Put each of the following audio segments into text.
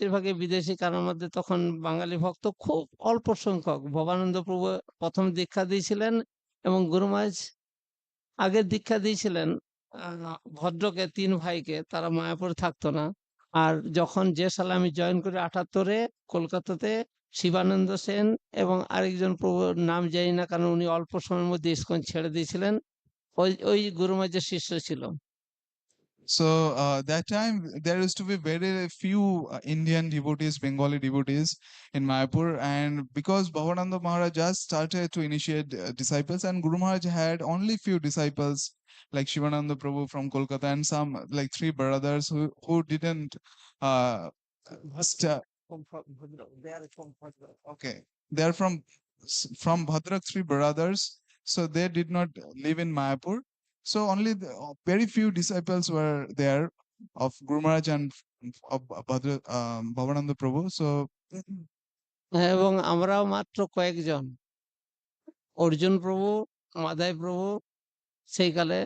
বেশিরভাগই বিদেশি, কারণ মধ্যে তখন বাঙালি ভক্ত খুব অল্প সংখ্যক। ভবানন্দ প্রভু প্রথম দীক্ষা দিয়েছিলেন এবং গুরু মহারাজ আগের দীক্ষা দিয়েছিলেন ভদ্রকে, 3 ভাইকে, তারা মায়াপুরে থাকতো না। আর যখন যে সালে আমি জয়েন করি 78-এ কলকাতাতে, শিবানন্দ সেন এবং আরেকজন প্রভুর নাম জানি না, কারণ উনি অল্প সময়ের মধ্যে ইসকন ছেড়ে দিয়েছিলেন, ওই গুরু মহারাজের শিষ্য ছিল। So that time there used to be very few Indian devotees, Bengali devotees in Mayapur, and because Bhavananda Maharaj just started to initiate disciples, and Guru Maharaj had only few disciples like Shivananda Prabhu from Kolkata and some like 3 brothers who didn't sta- okay, they are from Bhadrak, 3 brothers, so they did not live in Mayapur. So only very few disciples were there of Guru Maharaj and of Bhavananda Prabhu. So এবং আমরাও মাত্র কয়েকজন, অর্জুন প্রভু, মাদাই প্রভু, সেই কালে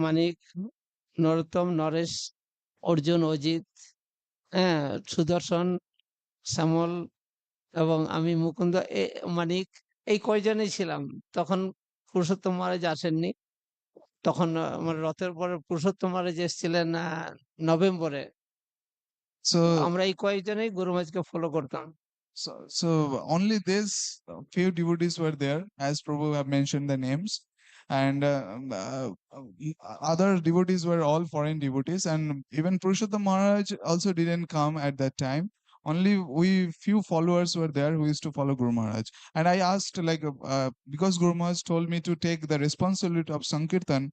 মানিক, নরোত্তম, নরেশ, অর্জুন, অজিত, হ্যাঁ, সুদর্শন, শ্যামল এবং আমি, মুকুন্দ, মানিক, এই কয়জনই ছিলাম। তখন পুরুষোত্তম মহারাজ আসেননি। তখন আমার রথের পরে পুরুষোত্তম মহারাজ এসেছিলেন নভেম্বরে। so আমরা এই কয়েকজনেই গুরু মহারাজকে ফলো করতাম। so only these few devotees were there, as Prabhu have mentioned the names, and other devotees were all foreign devotees, and even Purushottam Maharaj also didn't come at that time. Only we few followers were there who used to follow Guru Maharaj. And I asked, like, because Guru Maharaj told me to take the responsibility of Sankirtan,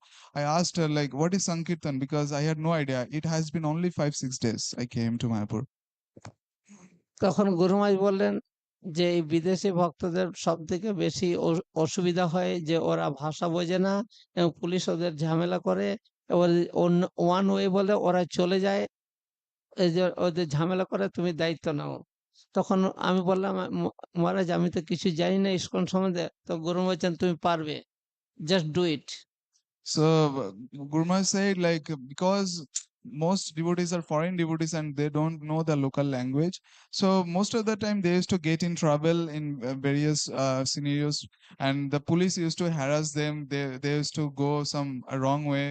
I asked her, like, what is Sankirtan? Because I had no idea. It has been only 5-6 days I came to Mayapur. তখন গুরু মহারাজ বললেন যে এই বিদেশি ভক্তদের সব থেকে বেশি অসুবিধা হয় যে ওরা ভাষা বোঝে না এবং পুলিশ ওদের ঝামেলা করে, এবার ওয়ান ওয়ে বলে ওরা চলে যায়, এই যে ওদের ঝামেলা করে, তুমি দায়িত্ব নাও। তখন আমি বললাম, মহারাজ আমি তো কিছু জানি না ইসকন সম্বন্ধে। তো গুরু বলছেন তুমি পারবে, just do it. So Guru Maharaj said, like, because most devotees are foreign devotees and they don't know the local language, so most of the time they used to get in trouble in various scenarios, and the police used to harass them. They used to go some wrong way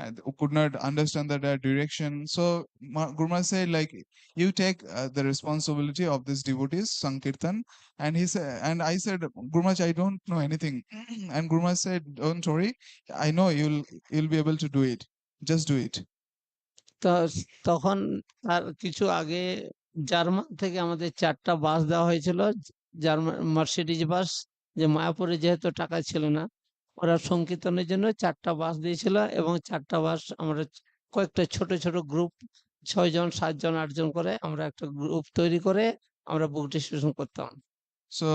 and who could not understand the direction. So Guru Maharaj said, like, you take the responsibility of these devotees Sankirtan. And he said, and I said, Guru Maharaj, I don't know anything. And Guru Maharaj said, don't worry, I know you'll be able to do it, just do it. তো তখন তার কিছু আগে German থেকে আমাদের 4টা বাস দেওয়া হয়েছিল, জার্মান মার্সিডিজ বাস, যে মায়াপুরে যেহেতু টাকা ছিল না, ওরা সংকীর্তনের জন্য 4টা বাস দিয়েছিল এবং 4টা বাস আমরা কয়েকটা ছোট ছোট গ্রুপ, 6 জন, 7 জন, 8 জন করে আমরা একটা গ্রুপ তৈরি করে আমরা বুক ডিস্ট্রিবিউশন করতাম। So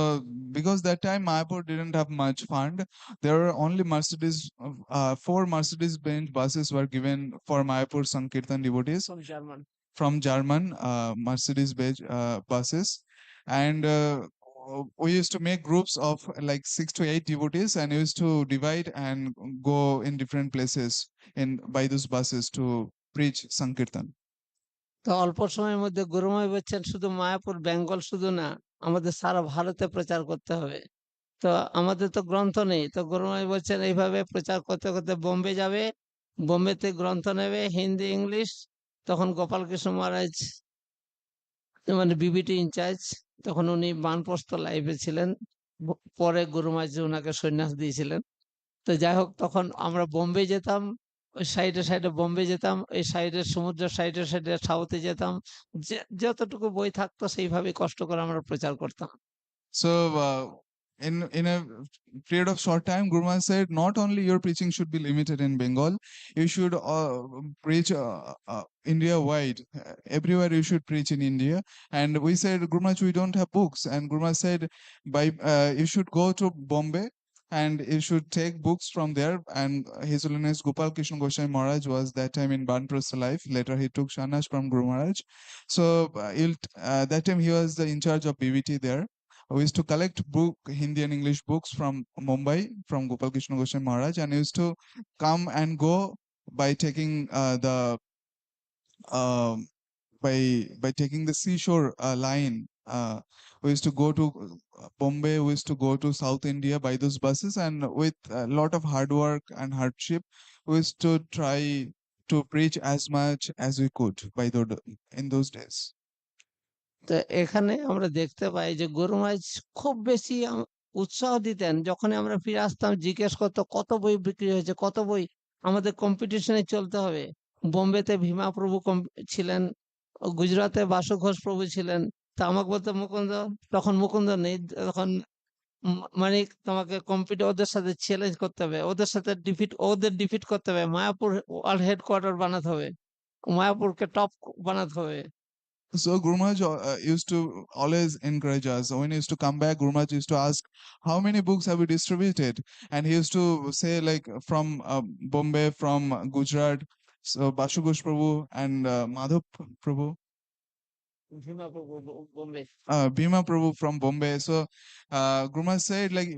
because that time Mayapur didn't have much fund, there were only 4 Mercedes-Benz buses were given for Mayapur Sankirtan devotees German from German Mercedes-Benz buses, and we used to make groups of like 6 to 8 devotees, and used to divide and go in different places in by those buses to preach Sankirtan. তো অল্প সময়ের মধ্যে গুরুময় বলছেন শুধু মায়াপুর বেঙ্গল শুধু না, আমাদের সারা ভারতে প্রচার করতে হবে। তো আমাদের তো গ্রন্থ নেই, তো গুরুময় বলছেন এইভাবে প্রচার করতে করতে বোম্বে যাবে, বোম্বেতে গ্রন্থ নেবে হিন্দি, ইংলিশ। তখন গোপালকৃষ্ণ মহারাজ মানে বিবিটি ইনচার্জ, তখন উনি বানপ্রস্থ লাইফে ছিলেন, পরে গুরু মহারাজ ওনাকে সন্ন্যাস দিয়েছিলেন। তো যাই হোক, তখন আমরা বোম্বে যেতাম, ওই সাইডে সাইডে বোম্বে যেতাম, এই সাইডে সমুদ্র সাইডে সাইডে সাউথে যেতাম, যতটুকু বই থাকতো সেইভাবে কষ্ট করে আমরা প্রচার করতাম। So in a period of short time, Guru Maharaj said, not only your preaching should be limited in Bengal, you should preach India wide. Everywhere you should preach in India. And we said, Guru Maharaj, we don't have books. And Guru Maharaj said, you should go to Bombay and you should take books from there. And His Holiness Gopal Krishna Goswami Maharaj was that time in Banprastha life. Later he took sannyas from Guru Maharaj. So that time he was in charge of BBT there. We used to collect Hindi and English books from Mumbai, from Gopal Krishna Goswami Maharaj, and used to come and go by taking the by taking the seashore line. We used to go to Bombay. We used to go to South India by those buses, and with a lot of hard work and hardship, we used to try to preach as much as we could in those days. তো এখানে আমরা দেখতে পাই যে গরু মাছ খুব বেশি উৎসাহ দিতেন। যখনই আমরা ফিরে আসতাম জিজ্ঞেস করতো কত বই বিক্রি হয়েছে, কত বই, আমাদের কম্পিটিশনে চলতে হবে। বোম্বেতে ভীমা প্রভু ছিলেন, গুজরাটে বাসু ঘোষ প্রভু ছিলেন। তা আমাকে বলতো মুকুন্দ, তখন মুকুন্দ নেই, তখন মানে তোমাকে ওদের সাথে চ্যালেঞ্জ করতে হবে, ওদের সাথে ওদের ডিফিট করতে হবে, মায়াপুর ওয়ার্ল্ড হেডকোয়ার্টার বানাতে হবে, মায়াপুরকে টপ বানাতে হবে। So Guru Maharaj used to always encourage us. When he used to come back, Guru Maharaj used to ask, "How many books have you distributed?" And he used to say, like, from Bombay, from Gujarat, so Bashu Ghosh Prabhu and Madhav Prabhu, Bhima প্রভু Bombay. Bhima Prabhu from Bombay. So Guru Maharaj said, like,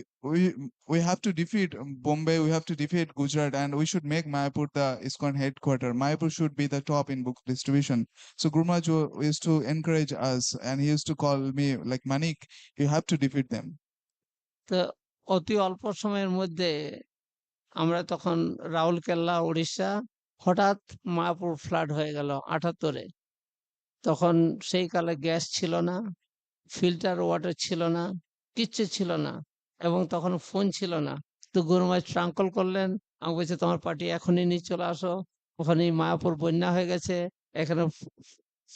we have to defeat Bombay, we have to defeat Gujarat, and we should make Mayapur the ISKCON headquarter. Mayapur should be the top in book distribution. So Guru Maharaj used to encourage us, and he used to call me like, Manik, you have to defeat them. তো অতি অল্প সময়ের মধ্যে আমরা তখন রাউরকেল্লা, উড়িষ্যা, হঠাৎ Mayapur flood হয়ে গেল ৭৮-এ। তখন সেই কালে গ্যাস ছিল না, ফিল্টার ওয়াটার ছিল না, কিচ্ছু ছিল না, এবং তখন ফোন ছিল না। তো গরু মাছ ট্রাঙ্কল করলেন, আমাকে বলছে তোমার পার্টি এখনই নিয়ে চলে আসো, ওখানেই মায়াপুর বন্যা হয়ে গেছে, এখানে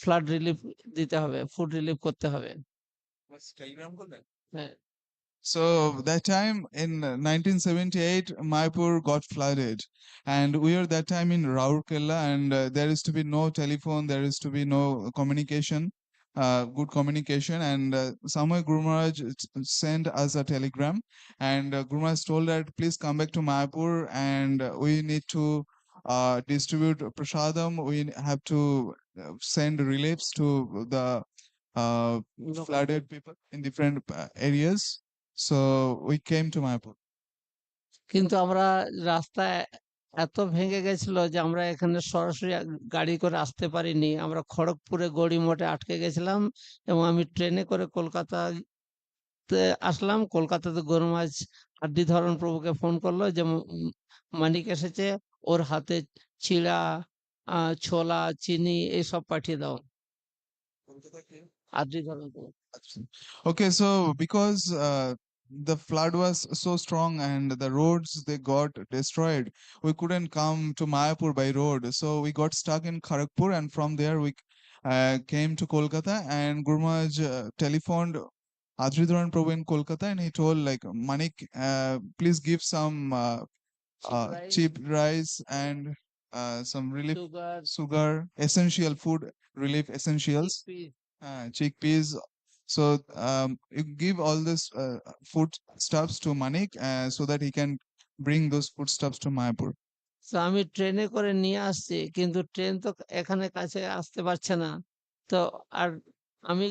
ফ্লাড রিলিফ দিতে হবে, ফুড রিলিফ করতে হবে। হ্যাঁ। So that time in 1978, Mayapur got flooded, and we were that time in Raurkela, and there is to be no telephone, there is to be no communication, good communication, and somewhere Guru Maharaj sent us a telegram, and Guru Maharaj told that please come back to Mayapur, and we need to distribute prasadam. We have to send reliefs to the flooded people in different areas. So we came to Mayapur. কিন্তু আমরা রাস্তায় এত ভেঙে গেছিল যে আমরা এখানে সরাসরি গাড়ি করে আসতে পারিনি। আমরা খড়গপুরে গড়িমঠে আটকে গেছিলাম, এবং আমি ট্রেনে করে কলকাতাতে আসলাম। কলকাতাতে গরু মাছ আদ্যিধরণ প্রভুকে ফোন করলো যে মানিক এসেছে, ওর হাতে চিড়া, ছোলা, চিনি এইসব পাঠিয়ে দাও। আদ্যিধরণ প্রভু। Okay, so because the flood was so strong and the roads they got destroyed, we couldn't come to Mayapur by road. So we got stuck in Kharagpur, and from there we came to Kolkata. And Guru Maharaj telephoned Adridharan Prabhu in Kolkata, and he told, like, Manik, please give some cheap rice and some relief sugar, essential food relief essentials, chickpeas. So you give all this food stuffs to Manik so that he can bring those foodstuffs to Mayapur. তো আমি ট্রেনে করে নিয়ে আসছি, কিন্তু train তো এখানে কাছে আসতে পারছে না। তো আর আমি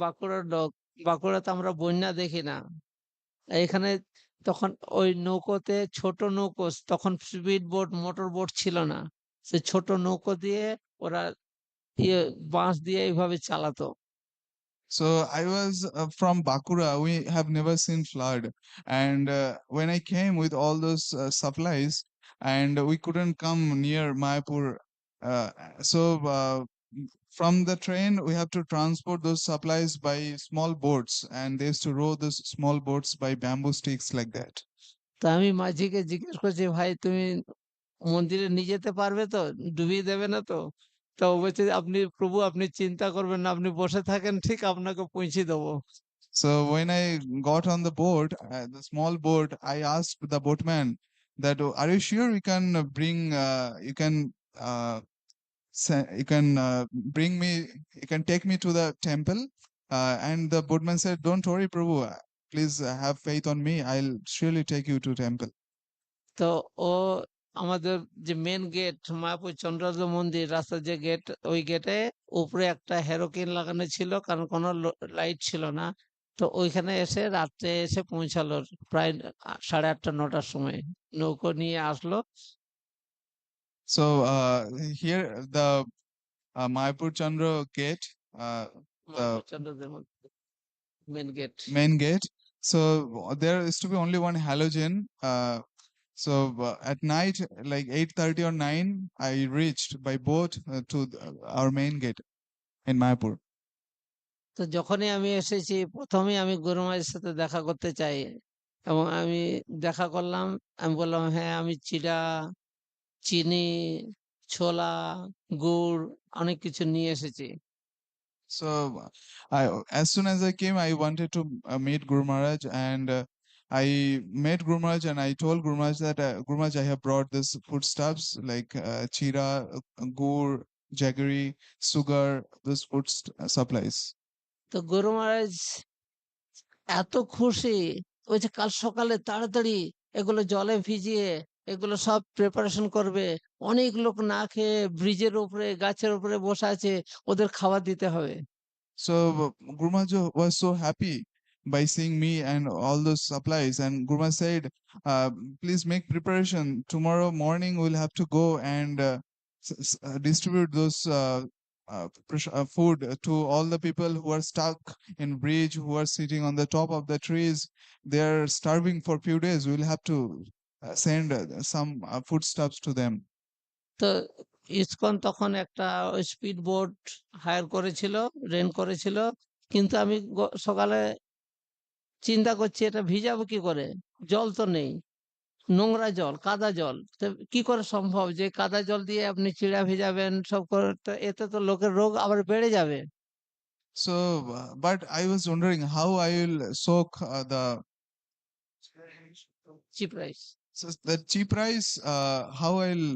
বাঁকুড়ার লোক, বাঁকুড়াতে আমরা বন্যা দেখি না। এখানে তখন ওই নৌকোতে, ছোট নৌকো, তখন স্পিড বোট, মোটর বোট ছিল না, সে ছোট নৌকো দিয়ে ওরা বাঁশ দিয়ে এইভাবে চালাতো। So I was from Bakura. We have never seen flood, and when I came with all those supplies, and we couldn't come near Mayapur, so from the train we have to transport those supplies by small boats, and they used to row those small boats by bamboo sticks like that. তা আমি মাঝিকে জিজ্ঞেস করছি, ভাই তুমি মন্দিরে নিয়ে যেতে পারবে তো, ডুবিয়ে দেবে না তো? তো ও বলছে আপনি প্রভু, আপনি চিন্তা করবেন না, আপনি বসে থাকেন, ঠিক আপনাকে পৌঁছে দেবো। So when I got on the boat, the small boat, I asked the boatman that, "Oh, are you sure you can bring, you can bring me, you can take me to the temple?" And the boatman said, "Don't worry, Prabhu. Please have faith on me. I'll surely take you to temple." তো ও আমাদের যে main gate, Mayapur চন্দ্রদ্র মন্দির রাস্তার যে gate, ওই গেটে উপরে একটা হেরোকিন লাগানো ছিল, কারণ কোনো লাইট ছিল না। তো ওইখানে এসে রাত্রে এসে পৌঁছালো প্রায় 8:30-9টার সময়, নৌকো নিয়ে আসলো। So here the Mayapur Chandra gate, the main gate. main gate. So there is to be only one halogen. So at night, like 8:30 or 9, I reached by boat to our main gate in Mayapur. তো যখনই আমি এসেছি প্রথমেই আমি গরু মায়ের সাথে দেখা করতে চাই এবং আমি দেখা করলাম। আমি বললাম, হ্যাঁ আমি চিড়া, চিনি, ছোলা, গুড় অনেক কিছু নিয়ে এসেছি। So as soon as I came, I wanted to meet Guru Maharaj, and I met Guru Maharaj, and I told Guru Maharaj that Guru Maharaj, I have brought this foodstuffs like chira, gur, jaggery, sugar, this supplies. তো গরু মহারাজ এত খুশি, ওই যে কাল সকালে তাড়াতাড়ি এগুলো জলে ভিজিয়ে এগুলো সব প্রিপারেশন করবে। অনেক লোক না খেয়ে ব্রিজের উপরে গাছের উপরে বসে আছে, ওদের খাবার দিতে হবে। So Guru Maharaj was so happy by seeing me and all those supplies, and Guru Maharaj said, "Please make preparation. Tomorrow morning we'll have to go and distribute those food to all the people who are stuck in bridge, who are sitting on the top of the trees. They are starving for few days. We'll have to send some foodstuffs to them." তো ISKCON তখন একটা speed boat higher করেছিল, rent করেছিল। কিন্তু আমি সকালে চিন্তা করছি এটা ভিজাবো কি করে, জল তো নেই, নোংরা জল, কাদা জল। তো কি করে সম্ভব যে কাদা জল দিয়ে আপনি চিড়া ভিজাবেন সব করে? তো এতে তো লোকের রোগ আবার বেড়ে যাবে। So, but I was wondering how I will soak the cheap rice. so the cheap rice, how I'll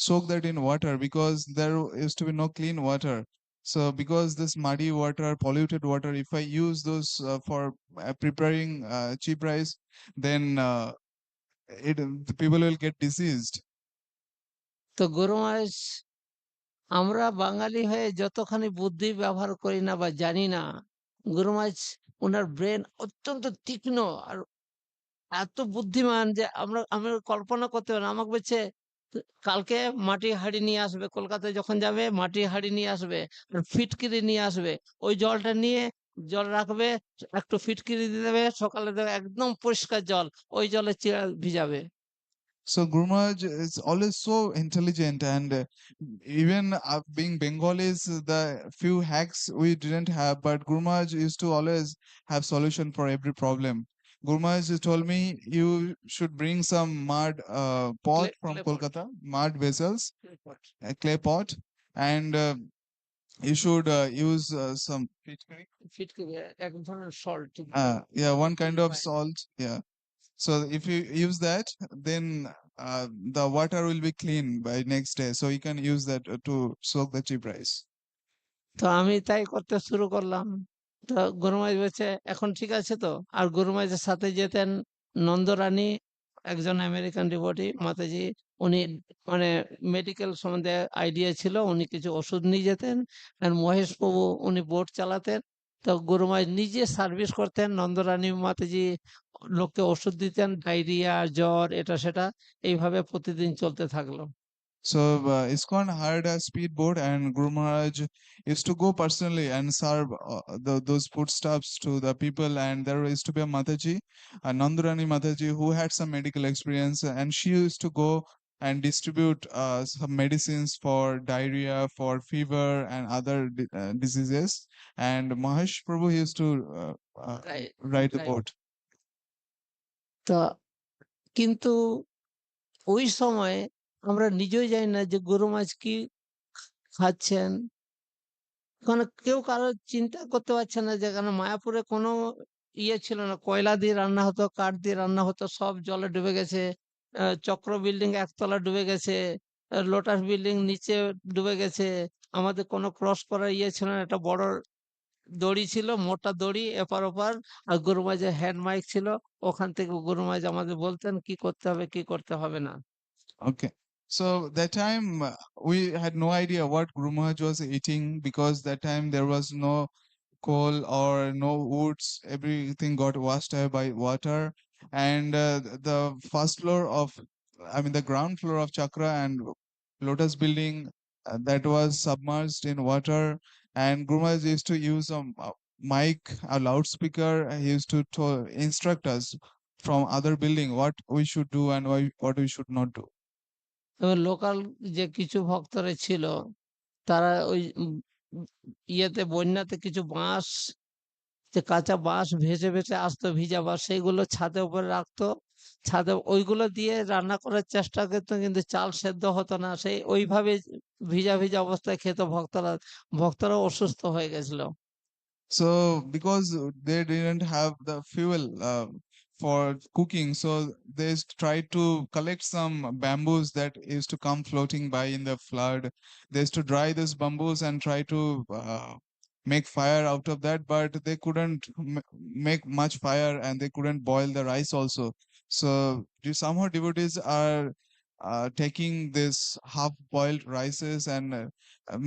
soak that in water, because there used to be no clean water. So because this muddy water, polluted water, if I use those for preparing cheap rice, then the people will get diseased. তো গরু মাস, আমরা বাঙালি হয়ে যতখানি বুদ্ধি ব্যবহার করি না বা জানি না, গরু মাছ ওনার ব্রেন অত্যন্ত তীক্ষ্ণ আর এত বুদ্ধিমান যে আমরা কল্পনা করতে পারি না। আমাকে বলছে, কালকে মাটির হাঁড়ি নিয়ে আসবে, কলকাতায় যখন যাবে মাটির হাঁড়ি নিয়ে আসবে আর ফিটকিরি নিয়ে আসবে। ওই জলটা নিয়ে জল রাখবে, একটু ফিটকিরি দিয়ে দেবে, সকালে দেবে একদম পরিষ্কার জল, ওই জলে চিড়া ভিজাবে। So Guru Maharaj is always so intelligent, and even being Bengalis, the few hacks we didn't have, but Guru Maharaj used to always have solution for every problem. Guru Maharaj told me you should bring some mud pot from clay pot, Kolkata, mud vessels, clay pot, a clay pot, and you should use some ফিটকিরি এক ধরনের salt, yeah, one kind of salt, yeah. So if you use that, then the water will be clean by next day. So you can use that to soak the cheap rice. তো আমি তাই করতে শুরু করলাম। তো গরুমাইশ বলছে এখন ঠিক আছে তো। আর গরুমাইশের সাথে যেতেন নন্দরানী, একজন আমেরিকান ডিভোটি মাতাজি। উনি মানে মেডিকেল সম্বন্ধে আইডিয়া ছিল, উনি কিছু ওষুধ নিয়ে যেতেন। আর মহেশ প্রভু উনি বোট চালাতেন। তো গরুমাইশ নিজে সার্ভিস করতেন, নন্দরানী মাতাজি লোককে ওষুধ দিতেন, ডায়রিয়া, জ্বর, এটা সেটা। এইভাবে প্রতিদিন চলতে থাকলো। So ISKCON hired a speedboat, and Guru Maharaj used to go personally and serve those foodstuffs to the people. And there used to be a Mataji, a Nandurani Mataji, who had some medical experience, and she used to go and distribute some medicines for diarrhea, for fever, and other diseases. And Mahesh Prabhu used to ride the Right. boat. তা কিন্তু ওই সময় আমরা নিজেই জানি না যে গরু মাছ কি খাচ্ছেন। কেউ কারো চিন্তা করতে পারছে না যে কেন মায়াপুরে কোনো ইয়ে ছিল না, কয়লা দিয়ে রান্না হতো, কাঠ দিয়ে রান্না হতো, সব জলে ডুবে গেছে। চক্র বিল্ডিং একতলা ডুবে গেছে, লোটাস বিল্ডিং নিচে ডুবে গেছে। আমাদের কোনো ক্রস করার ইয়ে ছিল না, একটা বড় দড়ি ছিল, মোটা দড়ি, এপার ওপার। আর গরু মাঝে হ্যান্ড মাইক ছিল, ওখান থেকে গরু মাঝ আমাদের বলতেন কি করতে হবে কি করতে হবে না। Okay. So that time we had no idea what Guru Maharaj was eating, because that time there was no coal or no woods. Everything got washed away by water. And the first floor of, I mean, the ground floor of Chakra and Lotus building that was submerged in water, and Guru Maharaj used to use a mic, a loudspeaker. He used to instruct us from other building what we should do and what we should not do. এবং local যে কিছু ভক্তরা ছিল তারা ওই ইয়েতে বন্যাতে কিছু বাঁশ, যে কাঁচা বাঁশ ভেসে ভেসে আসতো, ভিজা বাঁশ, সেইগুলো ছাদের উপরে রাখতো। ছাদে ওইগুলো দিয়ে রান্না করার চেষ্টা করতো, কিন্তু চাল সেদ্ধ হতো না। সেই ওইভাবে ভিজা ভিজা অবস্থায় খেত ভক্তরা। ভক্তরা অসুস্থ হয়ে গেছিল। So because they didn't have the fuel for cooking, so tried to collect some bamboos that used to come floating by in the flood. They used to dry these bamboos and try to make fire out of that, but they couldn't make much fire and they couldn't boil the rice also. So somehow devotees are taking this half-boiled rices, and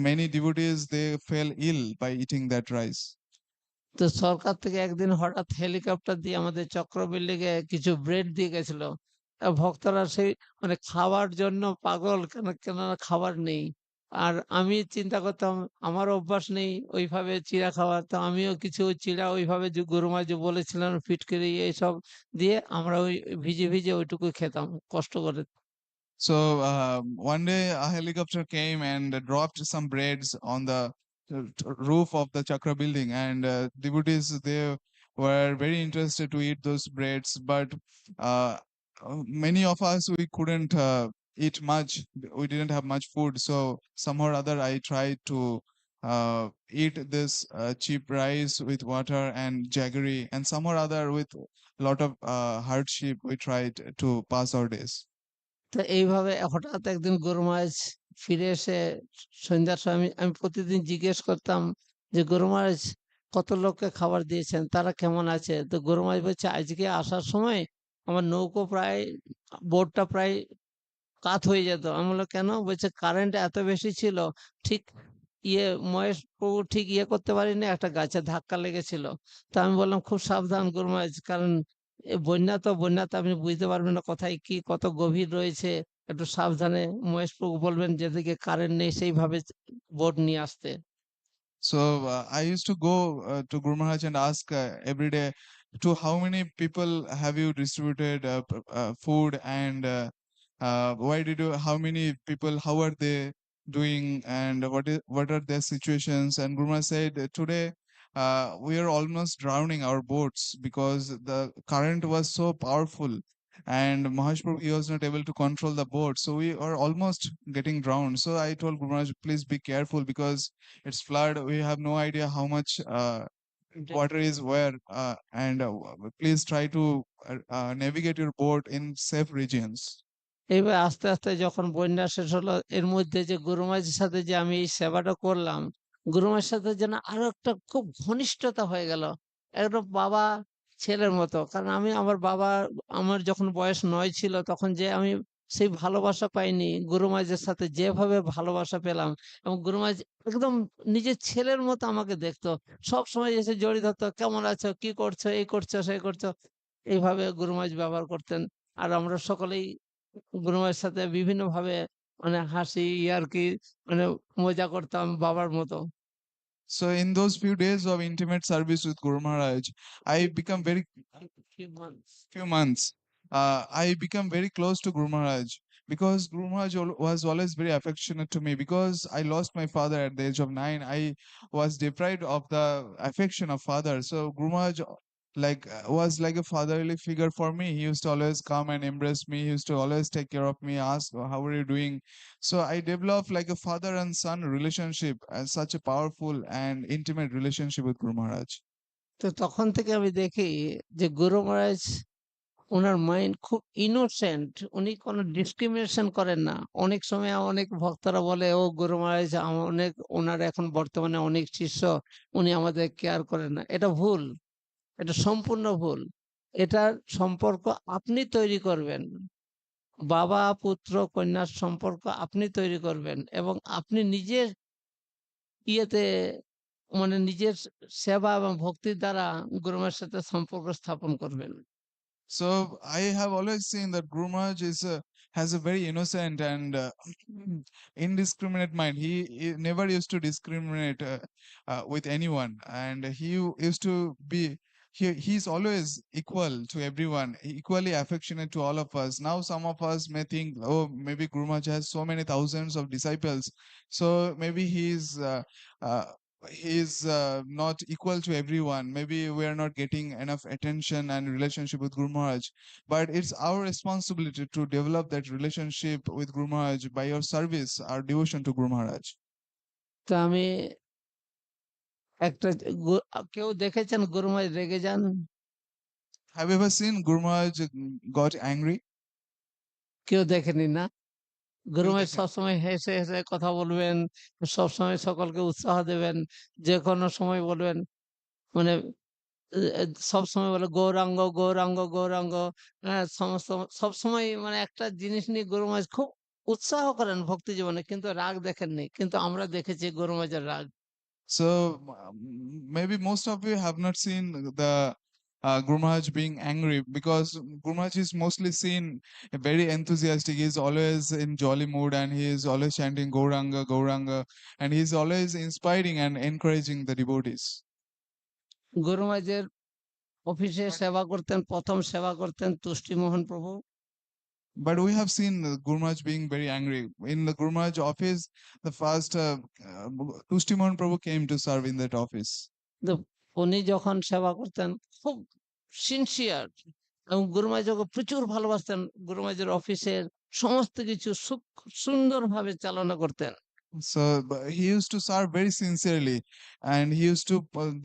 many devotees they fell ill by eating that rice. তো সরকার থেকে একদিন হঠাৎ helicopter দিয়ে আমাদের চক্র building এ কিছু bread দিয়ে গেছিল। ভক্তরা সেই মানে খাওয়ার জন্য পাগল, কেননা খাবার নেই। আর আমি চিন্তা করতাম, আমার অভ্যাস নেই ওইভাবে চিড়া খাওয়ার, তো আমিও কিছু চিড়া ওইভাবে যে গুরুমা যে বলেছিলেন ফিটকিরি এইসব দিয়ে আমরা ওই ভিজে ভিজে ওইটুকু খেতাম কষ্ট করে। So one day a helicopter came and dropped some breads on the roof of the Chakra building, and devotees they were very interested to eat those breads, but uh, many of us we couldn't eat much. We didn't have much food, so somehow or other I tried to eat this cheap rice with water and jaggery, and somehow or other with a lot of hardship we tried to pass our days. তো এইভাবে হঠাৎ একদিন গুরুমহারাজ ফিরে এসে সন্ধ্যার সময় আমি প্রতিদিন জিজ্ঞেস করতাম যে গুরুমহারাজ কত লোককে খাবার দিয়েছেন, তারা কেমন আছে? তো গুরুমহারাজ বলছে আজকে আসার সময় আমার নৌকো প্রায়, বোটটা প্রায় কাত হয়ে যেত। আমি বললাম কেন? বলছে কারেন্ট এত বেশি ছিল, ঠিক মহেশ প্রভু ঠিক করতে পারিনি, একটা গাছে ধাক্কা লেগেছিল। তো আমি বললাম খুব সাবধান গুরুমহারাজ, কারণ বন্যাতে আপনি বুঝতে পারবেন না কোথায় কি কত গভীর রয়েছে, একটু সাবধানে মহেশ প্রভু বলবেন যেদিকে কারেন্ট নেই সেইভাবে বোট নিয়ে আসতে। So I used to go to Guru Maharaj and ask every day, to how many people have you distributed food, and why did you? How many people? How are they doing? And what are their situations? And Guru Maharaj said, today we are almost drowning our boats because the current was so powerful. And Maharaj Prabhu, he was not able to control the boat, so we are almost getting drowned. So I told Guru Maharaj, please be careful because it's flood. We have no idea how much water is where, and please try to navigate your boat in safe regions. এইবার আস্তে আস্তে যখন বন্যা শেষ হলো, এর মধ্যে যে গুরুমাঝির সাথে যে আমি এই সেবাটা করলাম, গুরুমার সাথে যেন আরো একটা খুব ঘনিষ্ঠতা হয়ে গেল, একদম বাবা ছেলের মতো। কারণ আমি আমার যখন বয়স ৯ ছিল তখন যে আমি সেই ভালোবাসা পাইনি, গুরুমাঝের সাথে যেভাবে ভালোবাসা পেলাম, এবং গুরুমাঝ একদম নিজের ছেলের মতো আমাকে দেখতো, সব সময় এসে জড়িয়ে ধরতো, কেমন আছো, কি করছো, এই করছো সেই করছো, এইভাবে গুরুমাঝ ব্যবহার করতেন। আর আমরা সকলেই গুরুমার সাথে বিভিন্নভাবে মানে হাসি ইয়ার্কি মানে মজা করতাম বাবার মতো। So in those few days of intimate service with Guru Maharaj, I become very Few months. few months, I become very close to Guru Maharaj because Guru Maharaj was always very affectionate to me. Because I lost my father at the age of 9, I was deprived of the affection of father. So Guru Maharaj was like a fatherly figure for me. He used to always come and embrace me. He used to always take care of me, ask, how are you doing? So I developed like a father and son relationship, and such a powerful and intimate relationship with Guru Maharaj. তো তখন থেকে আমি দেখি যে গুরু মহারাজ, উনার mind খুব innocent, উনি কোনো ডিসক্রিমিনেশন করেন না। অনেক সময় অনেক ভক্তরা বলে ও গুরু মহারাজ অনেক, ওনার এখন বর্তমানে অনেক শিষ্য, উনি আমাদের কেয়ার করেন না। এটা ভুল, এটা সম্পূর্ণ ভুল। এটার সম্পর্ক আপনি তৈরি করবেন, বাবা পুত্র কন্যার সম্পর্ক আপনি তৈরি করবেন, এবং আপনি নিজের ইয়েতে মানে নিজের সেবা এবং ভক্তির দ্বারা গুরুমের সাথে সম্পর্ক স্থাপন করবেন। So I have always seen that Guru Maharaj is has a very innocent and indiscriminate mind. He never used to discriminate with anyone, and used to be. He's always equal to everyone, equally affectionate to all of us. Now, some of us may think, oh, maybe Guru Maharaj has so many thousands of disciples, so maybe uh, he's not equal to everyone. Maybe we are not getting enough attention and relationship with Guru Maharaj. But it's our responsibility to develop that relationship with Guru Maharaj by our service, our devotion to Guru Maharaj. তো আমি একটা কেউ দেখেছেন গুরু মহারাজ রেগে যান? Have you ever seen Guru Maharaj got angry? কেউ দেখেনি না? গুরু কেউ মহারাজ দেখেনি। সবসময় হেসে হেসে কথা বলবেন, সবসময় সকলকে উৎসাহ দেবেন, যে কোনো সময় বলবেন, মানে সবসময় বলে গৌরাঙ্গ গৌরাঙ্গ গৌরাঙ্গ। হ্যাঁ, সমস্ত সবসময় মানে একটা জিনিস নিয়ে গুরু মহারাজ খুব উৎসাহ করেন ভক্তি জীবনে, কিন্তু রাগ দেখেননি, কিন্তু আমরা দেখেছি গুরু মহারাজের রাগ। So maybe most of you have not seen the Guru Maharaj being angry, because Guru Maharaj is mostly seen very enthusiastic. He's always in jolly mood, and he is always chanting Gauranga, Gauranga, and he's always inspiring and encouraging the devotees. গুরু মহারাজের অফিসে সেবা করতেন, প্রথম সেবা করতেন তুষ্টিমোহন প্রভু। But we have seen Guru Maharaj being very angry. In the Guru Maharaj office, the first Tushtimon Prabhu came to serve in that office. তো উনি যখন সেবা করতেন খুব সিনসিয়ার, এবং গুরু মহারাজ ওকে প্রচুর ভালোবাসতেন। গুরু মহারাজের অফিসের সমস্ত কিছু সুন্দরভাবে চালনা করতেন। So he used to serve very sincerely, and he used to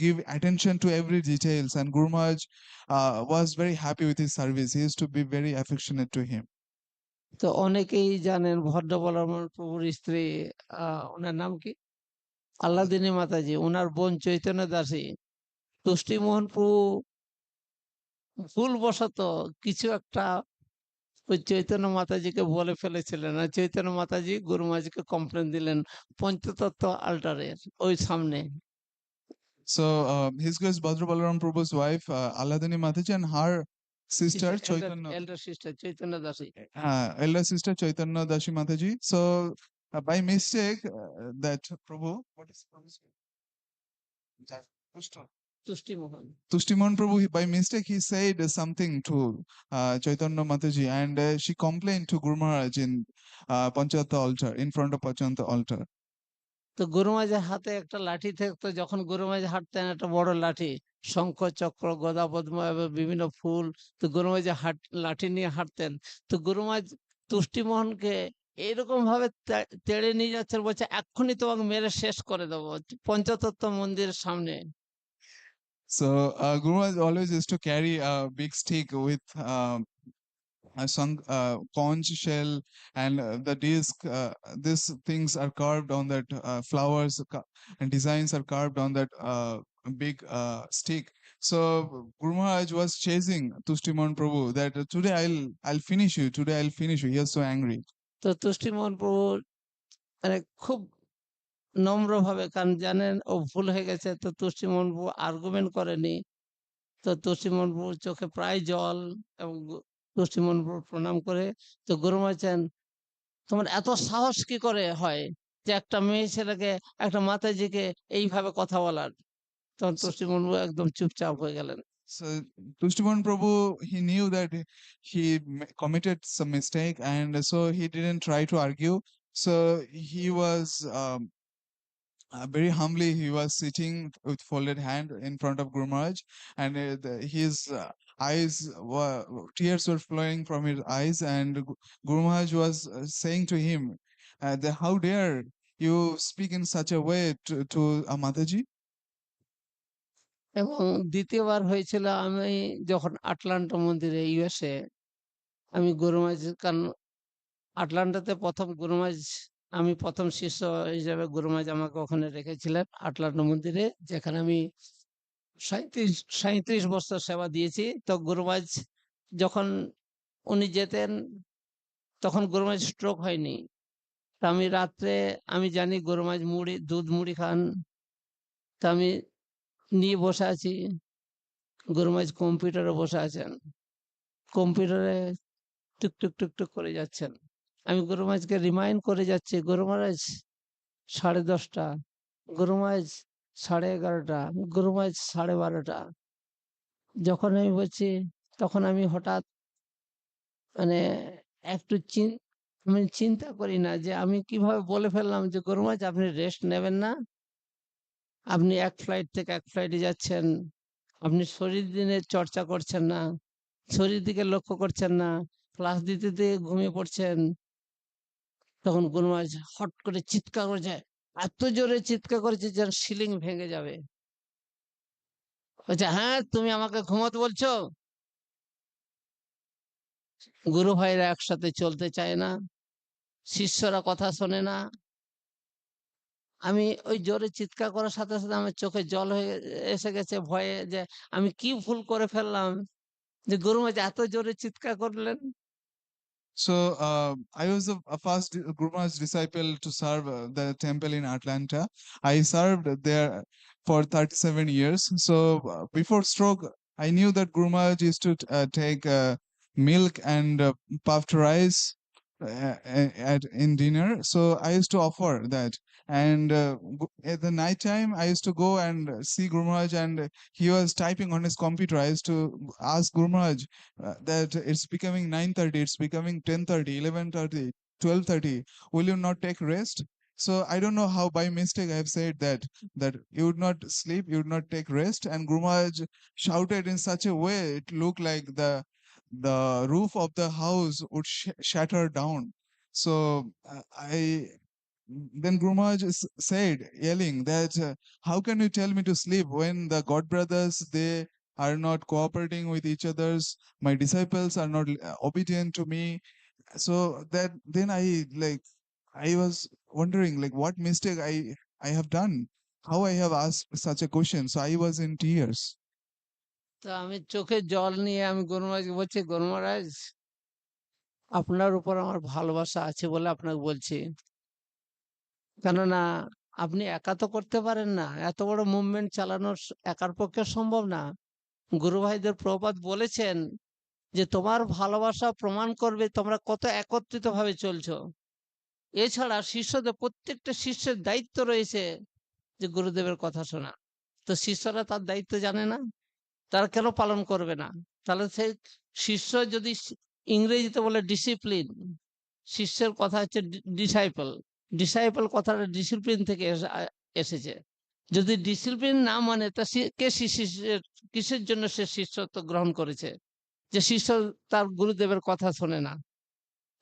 give attention to every details. And Guru Maharaj was very happy with his service. He used to be very affectionate to him. তো অনেকেই জানেন ভদ্র বলরাম প্রভুর স্ত্রী, ওনার নাম কি? আল্লাদিনী মাতাজি, ওনার বোন চৈতন্য দাসী। তুষ্টিমোহন প্রভু ভুলবশত কিছু একটা ওই চৈতন্য মাতাজিকে বলে ফেলেছিলেন, আর চৈতন্য মাতাজি গুরু মহারাজকে কমপ্লেন দিলেন পঞ্চতত্ত্ব আল্টারের ওই সামনে। So his grace Bhadra Balaram Prabhu's wife, Alladini Mataji, and her sister Chaitanya, elder sister Chaitanya দাসী, elder sister Chaitanya Dashi Mataji. So by mistake, that Prabhu, what is Prabhu's name? তুষ্টিমোহন। Tushtimon Prabhu, by mistake, he said something to Chaitanya Mataji, and she complained to Guru Maharaj in Panchayata altar, in front of Panchayata altar. তো গুরু মহারাজের হাতে একটা লাঠি থাকতো, যখন গুরু মহারাজ হাঁটতেন একটা বড় লাঠি, শঙ্খ চক্র গদা পদ্ম এবং বিভিন্ন ফুল। তো গুরু মহারাজ লাঠি নিয়ে হাঁটতেন। তো গুরু মহারাজ তুষ্টিমোহনকে এরকম ভাবে তেড়ে নিয়ে যাচ্ছেন, বলছে এক্ষুনি তোমাকে মেরে শেষ করে দেবো পঞ্চতত্ত্ব মন্দিরের সামনে। So Guru Maharaj always used to carry a big stick with some conch shell, and the disc. These things are carved on that, flowers and designs are carved on that big stick. So Guru Maharaj was chasing Tushtimon Prabhu that today I'll finish you. Today I'll finish you. He was so angry. তো তুষ্টিমোহন প্রভু মানে খুব নম্রভাবে, কারণ জানেন ও ভুল হয়ে গেছে, তো তুষ্টিমোহন প্রভু আর্গুমেন্ট করেনি। তো তুষ্টিমোহন প্রভুর চোখে প্রায় জল, এবং তুষ্টিমোহন প্রভু প্রণাম করে, তো গুরু মহারাজ, তোমার এত সাহস কি করে হয় যে একটা মেয়ে ছেলেকে, একটা মাতাজিকে এইভাবে কথা বলার? তখন So, তুষ্টিমোহন প্রভু একদম চুপচাপ হয়ে গেলেন। so Tushtimon Prabhu, he knew that he committed some mistake, and so he didn't try to argue. So he was very humbly, he was sitting with folded hand in front of Guru Maharaj, and his eyes were, tears were flowing from his eyes, and Guru Maharaj was saying to him, how dare you speak in such a way to a Mataji? এবং দ্বিতীয়বার হয়েছিল আমি যখন Atlanta মন্দিরে USA, আমি গুরু মহারাজ, কারণ আটলান্টাতে প্রথম গুরু মহারাজ, আমি প্রথম শিষ্য হিসেবে গুরু মহারাজ আমাকে ওখানে রেখেছিলেন আটলান্টা মন্দিরে, যেখানে আমি 37 বছর সেবা দিয়েছি। তো গুরু মহারাজ যখন উনি যেতেন, তখন গুরু মহারাজ স্ট্রোক হয়নি। তা আমি রাত্রে, আমি জানি গুরু মহারাজ দুধ মুড়ি খান, তা আমি নিয়ে বসে আছি, গুরু মহারাজ কম্পিউটারে বসে আছেন, কম্পিউটারে টুক টুক টুক টুক করে যাচ্ছেন। আমি গুরু মহারাজকে রিমাইন্ড করে যাচ্ছি, গুরু মহারাজ 10:30, গুরু মহারাজ 11:30, গুরু মহারাজ 12:30। যখন আমি বলছি তখন আমি হঠাৎ মানে একটু আমি চিন্তা করি না যে আমি কিভাবে বলে ফেললাম যে গুরু মহারাজ আপনি রেস্ট নেবেন না, আপনি এক ফ্লাইট থেকে এক ফ্লাইটে যাচ্ছেন, আপনি শরীর দিনের চর্চা করছেন না, শরীর দিকে লক্ষ্য করছেন না, ক্লাস দিতে দিতে ঘুমিয়ে পড়ছেন। তখন গুরু মহারাজ হট করে চিৎকার করেছে, এত জোরে চিৎকার করেছে যেন সিলিং ভেঙে যাবে। বলছে, হ্যাঁ তুমি আমাকে ঘুমাতে বলছো? গুরু ভাইরা একসাথে চলতে চায় না, শিষ্যরা কথা শোনে না। আমি ওই জোরে চিৎকার করার সাথে সাথে আমার চোখে জল হয়ে এসে গেছে ভয়ে, যে আমি কি ভুল করে ফেললাম যে গুরু মহারাজ এত জোরে চিৎকার করলেন। So I was a first Guru Maharaj disciple to serve the temple in Atlanta. I served there for 37 years. So before stroke, I knew that Guru Maharaj used to take milk and puffed rice in dinner. So I used to offer that. And at the night time, I used to go and see Guru Maharaj, and he was typing on his computer. I used to ask Guru Maharaj that it's becoming 9:30, it's becoming 10:30, 11:30, 12:30. Will you not take rest? So I don't know how by mistake I have said that you would not sleep, you would not take rest, and Guru Maharaj shouted in such a way it looked like the roof of the house would shatter down. So I then Guru Maharaj said, yelling that, how can you tell me to sleep when the God brothers, they are not cooperating with each others? My disciples are not obedient to me. So that then I was wondering like what mistake I have done, how I have asked such a question. So I was in tears. তো আমি চোখে জল নিয়ে আমি গুরু মহারাজকে বলছি, গুরু মহারাজ আপনার উপর আমার ভালোবাসা আছে বলে আপনাকে বলছি, কেননা আপনি একা তো করতে পারেন না, এত বড় মুভমেন্ট চালানো একার পক্ষে সম্ভব না। গুরু ভাইদের প্রভুপাদ বলেছেন যে তোমার ভালোবাসা প্রমাণ করবে তোমরা কত একত্রিত ভাবে চলছো। এছাড়া শিষ্যদের প্রত্যেকটা শিষ্যের দায়িত্ব রয়েছে যে গুরুদেবের কথা শোনা। তো শিষ্যরা তার দায়িত্ব জানে না, তারা কেন পালন করবে না? তাহলে সেই শিষ্য যদি ইংরেজিতে বলে ডিসিপ্লিন, শিষ্যের কথা হচ্ছে ডিসাইপল, ডিসাইপল কথাটা ডিসিপ্লিন থেকে এসেছে। যদি ডিসিপ্লিন না মানে তা কে শিষ্যের কিসের জন্য সে শিষ্যত্ব গ্রহণ করেছে, যে শিষ্য তার গুরুদেবের কথা শোনে না?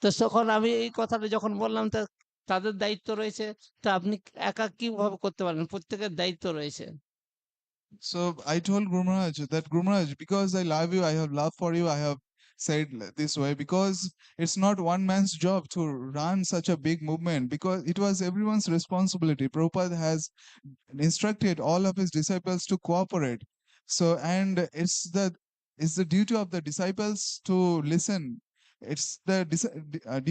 তো তখন আমি এই কথাটা যখন বললাম, তা তাদের দায়িত্ব রয়েছে, তা আপনি একা কিভাবে করতে পারেন? প্রত্যেকের দায়িত্ব রয়েছে। So I told Guru Maharaj that Guru Maharaj, because I love you, I have love for you, I have said this way because it's not one man's job to run such a big movement because it was everyone's responsibility. Prabhupada has instructed all of his disciples to cooperate. So and it's the duty of the disciples to listen. It's the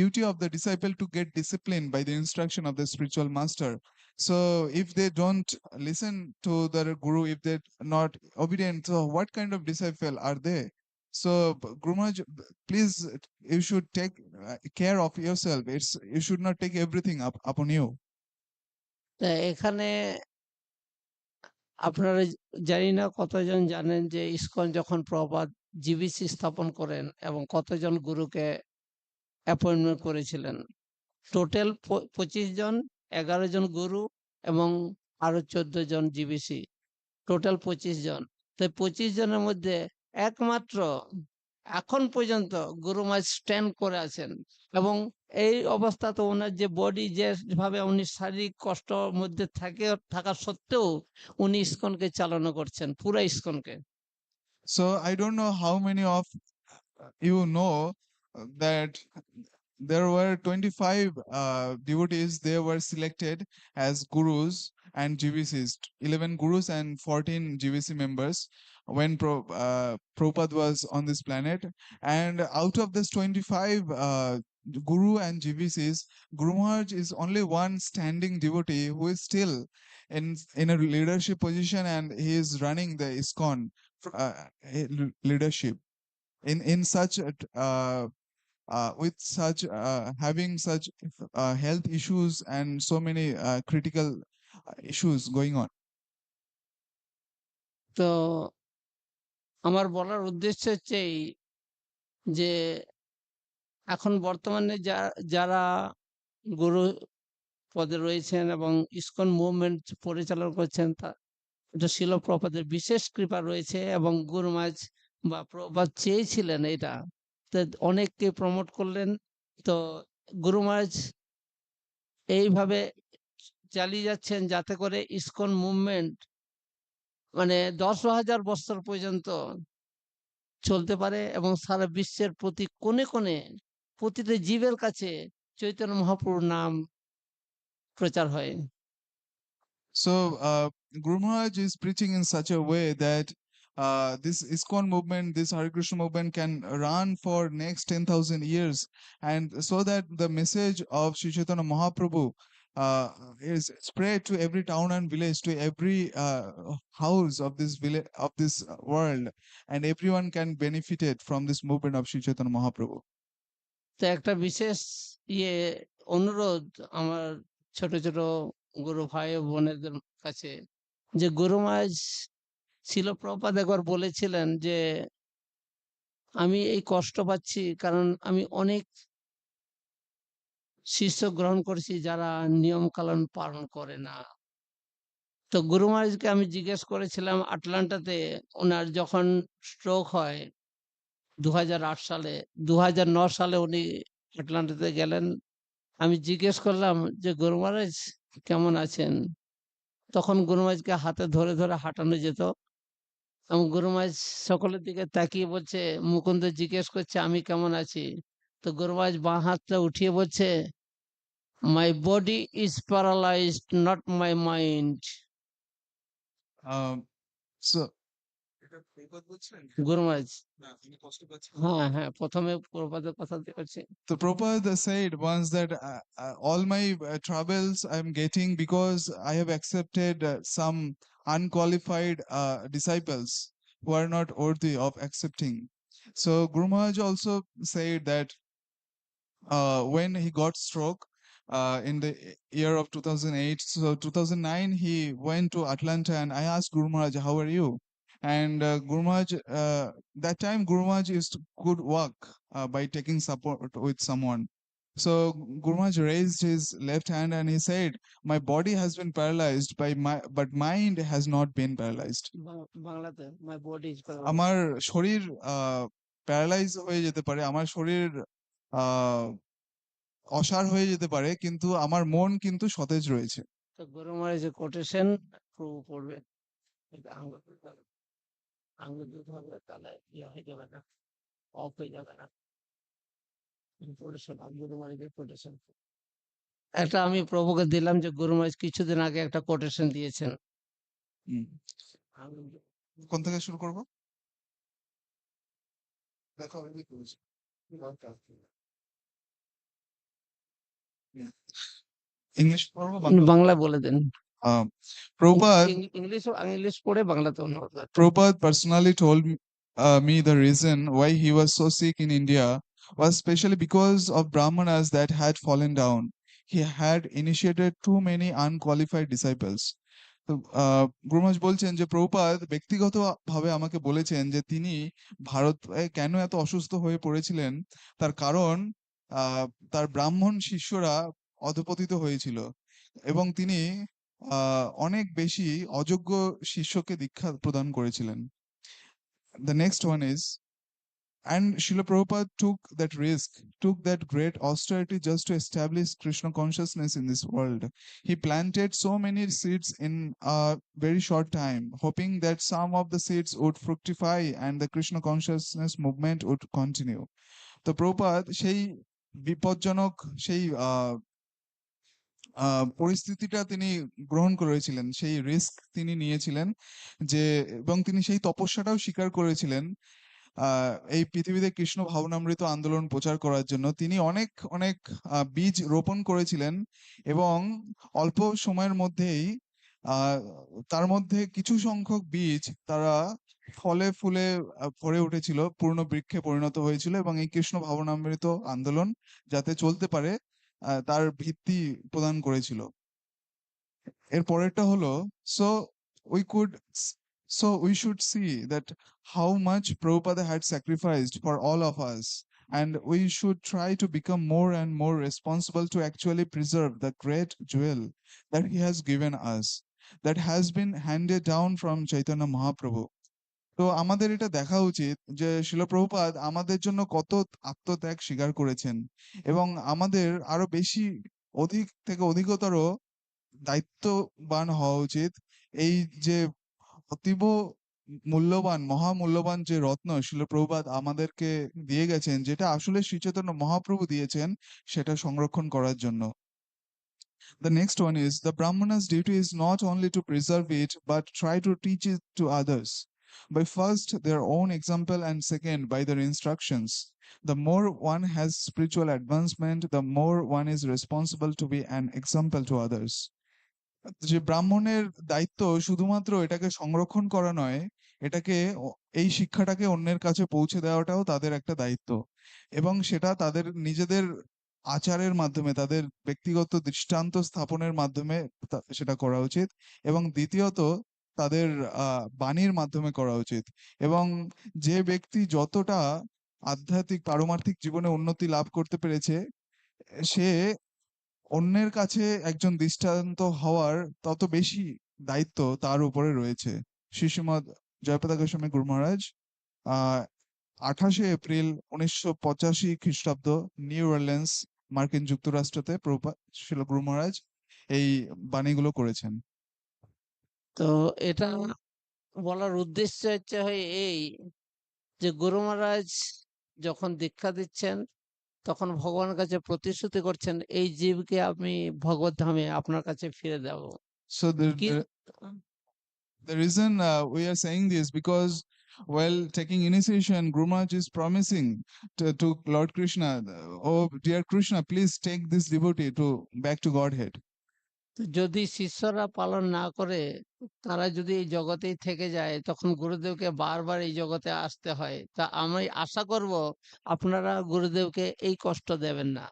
duty of the disciple to get disciplined by the instruction of the spiritual master. So if they don't listen to the guru, if they're not obedient, so what kind of disciple are they? So Guru Maharaj, please, you should take care of yourself. You should not take everything upon you. তা এখানে আপনারা জানি না কতজন জানেন যে ISKCON যখন Prabhupada GBC স্থাপন করেন এবং কতজন গুরুকে অ্যাপয়েন্টমেন্ট করেছিলেন। টোটাল 25 জন, 11 জন গুরু এবং আরো 14 জন জিবিসি, টোটাল 25 জন। তো 25 জনের মধ্যে একমাত্র এখন পর্যন্ত গুরু মহারাজ স্ট্যান্ড করে আছেন, এবং এই অবস্থাতে ওনার যে বডি যেভাবে উনি শারীরিক কষ্টর মধ্যে থাকা সত্ত্বেও উনি ইসকনকে চালনা করছেন, পুরো ইসকনকে। So I don't know how many of you know that there were 25 devotees. They were selected as gurus and GVCs, 11 gurus and 14 GVC members when Prabhupada was on this planet. And out of this 25 guru and GVCs, Guru Maharaj is only one standing devotee who is still in a leadership position, and he is running the ISKCON leadership in such a with such having such health issues and so many critical issues going on. তো আমার বলার উদ্দেশ্য হচ্ছে এই যে এখন বর্তমানে যারা গুরু পদে রয়েছেন এবং ইসকন মুভমেন্ট পরিচালনা করছেন এটা শিল প্রপাতের বিশেষ কৃপা রয়েছে এবং গুরু মহারাজ বা প্রপাত চেয়েছিলেন এটা, তো অনেককে প্রমোট করলেন। তো গুরু মহারাজ এইভাবে চালিয়ে যাচ্ছেন যাতে করে ইসকন মুভমেন্ট মানে 10,000 বছর পর্যন্ত চলতে পারে এবং সারা বিশ্বের প্রতি কোণে কোণে প্রতিটা জীবের কাছে চৈতন্য মহাপ্রভুর নাম প্রচার হয়। So Guru Maharaj is preaching in such a way that this ISKCON movement, this Hare Krishna movement can run for next 10,000 years, and so that the message of Sri Chaitanya Mahaprabhu is spread to every town and village, to every house of this village, of this world, and everyone can benefit it from this movement of Sri Chaitanya Mahaprabhu. তো একটা বিশেষ ইয়ে অনুরোধ আমার ছোট ছোট গুরু ভাই ও বোনেদের কাছে, যে গুরু মহারাজ শিল প্রপাত একবার বলেছিলেন যে আমি এই কষ্ট পাচ্ছি কারণ আমি অনেক শিষ্য গ্রহণ করেছি যারা নিয়ম কানুন পালন করে না। তো গুরু মহারাজকে আমি জিজ্ঞেস করেছিলাম আটলান্টাতে ওনার যখন স্ট্রোক হয় 2008 সালে, 2009 সালে উনি আটলান্টাতে গেলেন। আমি জিজ্ঞেস করলাম যে গুরু মহারাজ কেমন আছেন? তখন গুরু মহারাজকে হাতে ধরে ধরে হাঁটানো যেত এবং গুরু মহারাজ সকলের দিকে তাকিয়ে বলছে, মুকুন্দ জিজ্ঞেস করছে আমি কেমন আছি? তো গুরু মহারাজ বাঁ হাতটা উঠিয়ে বলছে, my body is paralysed, not my mind. So গুরু মহারাজ হ্যাঁ হ্যাঁ প্রথমে প্রপাতের কথা করছে। So Prabhupada said once that all my troubles I'm getting because I have accepted some unqualified disciples who are not worthy of accepting. So Guru Maharaj also said that when he got stroke in the year of 2008, so 2009 he went to Atlanta, and I asked Guru Maharaj, how are you? And Guru Maharaj, that time Guru Maharaj could walk by taking support with someone. So Guru Maharaj raised his left hand and he said, my body has been paralyzed but mind has not been paralyzed. বাংলাতে my body is আমার শরীর paralyse হয়ে যেতে পারে, আমার শরীর অসাড় হয়ে যেতে পারে, কিন্তু আমার মন কিন্তু সতেজ রয়েছে। তো গুরু মহারাজের কোটেশন প্রভু পড়বে, এটা আঙ্গুল দিতে হবে, তাহলে ইয়ে হয়ে যাবে না, অফ হয়ে যাবে না। কোটেশন গুরু মহারাজের কোটেশন একটা আমি প্রভুকে দিলাম, যে গুরু মহারাজ কিছুদিন আগে একটা কোটেশন দিয়েছেন। কোন থেকে শুরু করব? দেখো আমি করেছি ইংলিশ পড়বো বাংলা বলে দেন। Prabhupada ইংলিশ পড়ে বাংলাতে অনুবাদ। Prabhupada personally told me the reason why he was so sick in India was especially because of Brahmanas that had fallen down. He had initiated too many unqualified disciples. তো গুরু মহারাজ বলছেন যে প্রভুপাদ ব্যক্তিগত ভাবে আমাকে বলেছেন যে তিনি ভারতে কেন এত অসুস্থ হয়ে পড়েছিলেন, তার কারণ তার ব্রাহ্মণ শিষ্যরা অধপতিত হয়েছিল এবং তিনি অনেক বেশি অযোগ্য শিষ্যকে দীক্ষা প্রদান করেছিলেন। The next one is, and Srila Prabhupada took that great austerity just to establish Krishna consciousness in this world. He planted so many seeds in a very short time, hoping that some of the seeds would fructify and the Krishna consciousness movement would continue. তো প্রভুপাদ সেই বিপজ্জনক সেই পরিস্থিতিটা তিনি গ্রহণ করেছিলেন, সেই risk তিনি নিয়েছিলেন যে, এবং তিনি সেই তপস্যাটাও স্বীকার করেছিলেন এই পৃথিবীতে কৃষ্ণ ভাবনামৃত আন্দোলন প্রচার করার জন্য। তিনি অনেক অনেক বীজ রোপণ করেছিলেন এবং অল্প সময়ের মধ্যেই তার মধ্যে কিছু সংখ্যক বীজ তারা ফলে ফুলে ভরে উঠেছিল, পূর্ণ বৃক্ষে পরিণত হয়েছিল, এবং এই কৃষ্ণ ভাবনামৃত আন্দোলন যাতে চলতে পারে তার ভিত্তি প্রদান করেছিল। এর পরেরটা হলো, so we could so we should see that how much Prabhupada had sacrificed for all of us, and we should try to become more and more responsible to actually preserve the great jewel that he has given us, that has been handed down from Chaitanya Mahaprabhu. তো আমাদের এটা দেখা উচিত যে শিল প্রভুপাদ আমাদের জন্য কত আত্মত্যাগ স্বীকার করেছেন, এবং আমাদের আরো বেশি অধিক থেকে অধিকতর দায়িত্ববান হওয়া উচিত। এই যে অতীব মূল্যবান, মহামূল্যবান যে রত্ন শিল প্রভুপাদ আমাদেরকে দিয়ে গেছেন, যেটা আসলে শ্রী চৈতন্য মহাপ্রভু দিয়েছেন, সেটা সংরক্ষণ করার জন্য। The next one is, the Brahmana's duty is not only to preserve it, but try to teach it to others, by first their own example and second by their instructions. The more one has spiritual advancement, the more one is responsible to be an example to others. যে ব্রাহ্মণের দায়িত্ব শুধুমাত্র এটাকে সংরক্ষণ করা নয়, এটাকে এই শিক্ষাটাকে অন্যের কাছে পৌঁছে দেওয়াটাও তাদের একটা দায়িত্ব, এবং সেটা তাদের নিজেদের আচারের মাধ্যমে, তাদের ব্যক্তিগত দৃষ্টান্ত স্থাপনের মাধ্যমে সেটা করা উচিত, এবং দ্বিতীয়ত তাদের বাণীর মাধ্যমে করা উচিত। এবং যে ব্যক্তি যতটা আধ্যাত্মিক পারমার্থিক জীবনে উন্নতি লাভ করতে পেরেছে, সে অন্যের কাছে একজন দৃষ্টান্ত হওয়ার তত বেশি দায়িত্ব তার উপরে রয়েছে। শ্রী শ্রীমৎ জয়পতাকা স্বামী গুরু মহারাজ 28শে এপ্রিল 1985 খ্রিস্টাব্দ, নিউ অরলিন্স, মার্কিন যুক্তরাষ্ট্রতে প্রভুপাদ শিল গুরু মহারাজ এই বাণীগুলো করেছেন। তো এটা বলার উদ্দেশ্য হচ্ছে এই যে গুরু মহারাজ যখন দীক্ষা দিচ্ছেন, তখন ভগবানের কাছে প্রতিশ্রুতি করছেন, এই জীবকে আমি ভগবত ধামে আপনার কাছে ফিরে দেব। So the reason we are saying this, because while taking initiation, Guru Maharaj is promising to Lord Krishna, oh dear Krishna, please take this devotee to back to Godhead. তো যদি শিষ্যরা পালন না করে, তারা যদি এই জগতেই থেকে যায়, তখন গুরুদেবকে বারবার এই জগতে আসতে হয়। তা আমি আশা করব আপনারা গুরুদেবকে এই কষ্ট দেবেন না।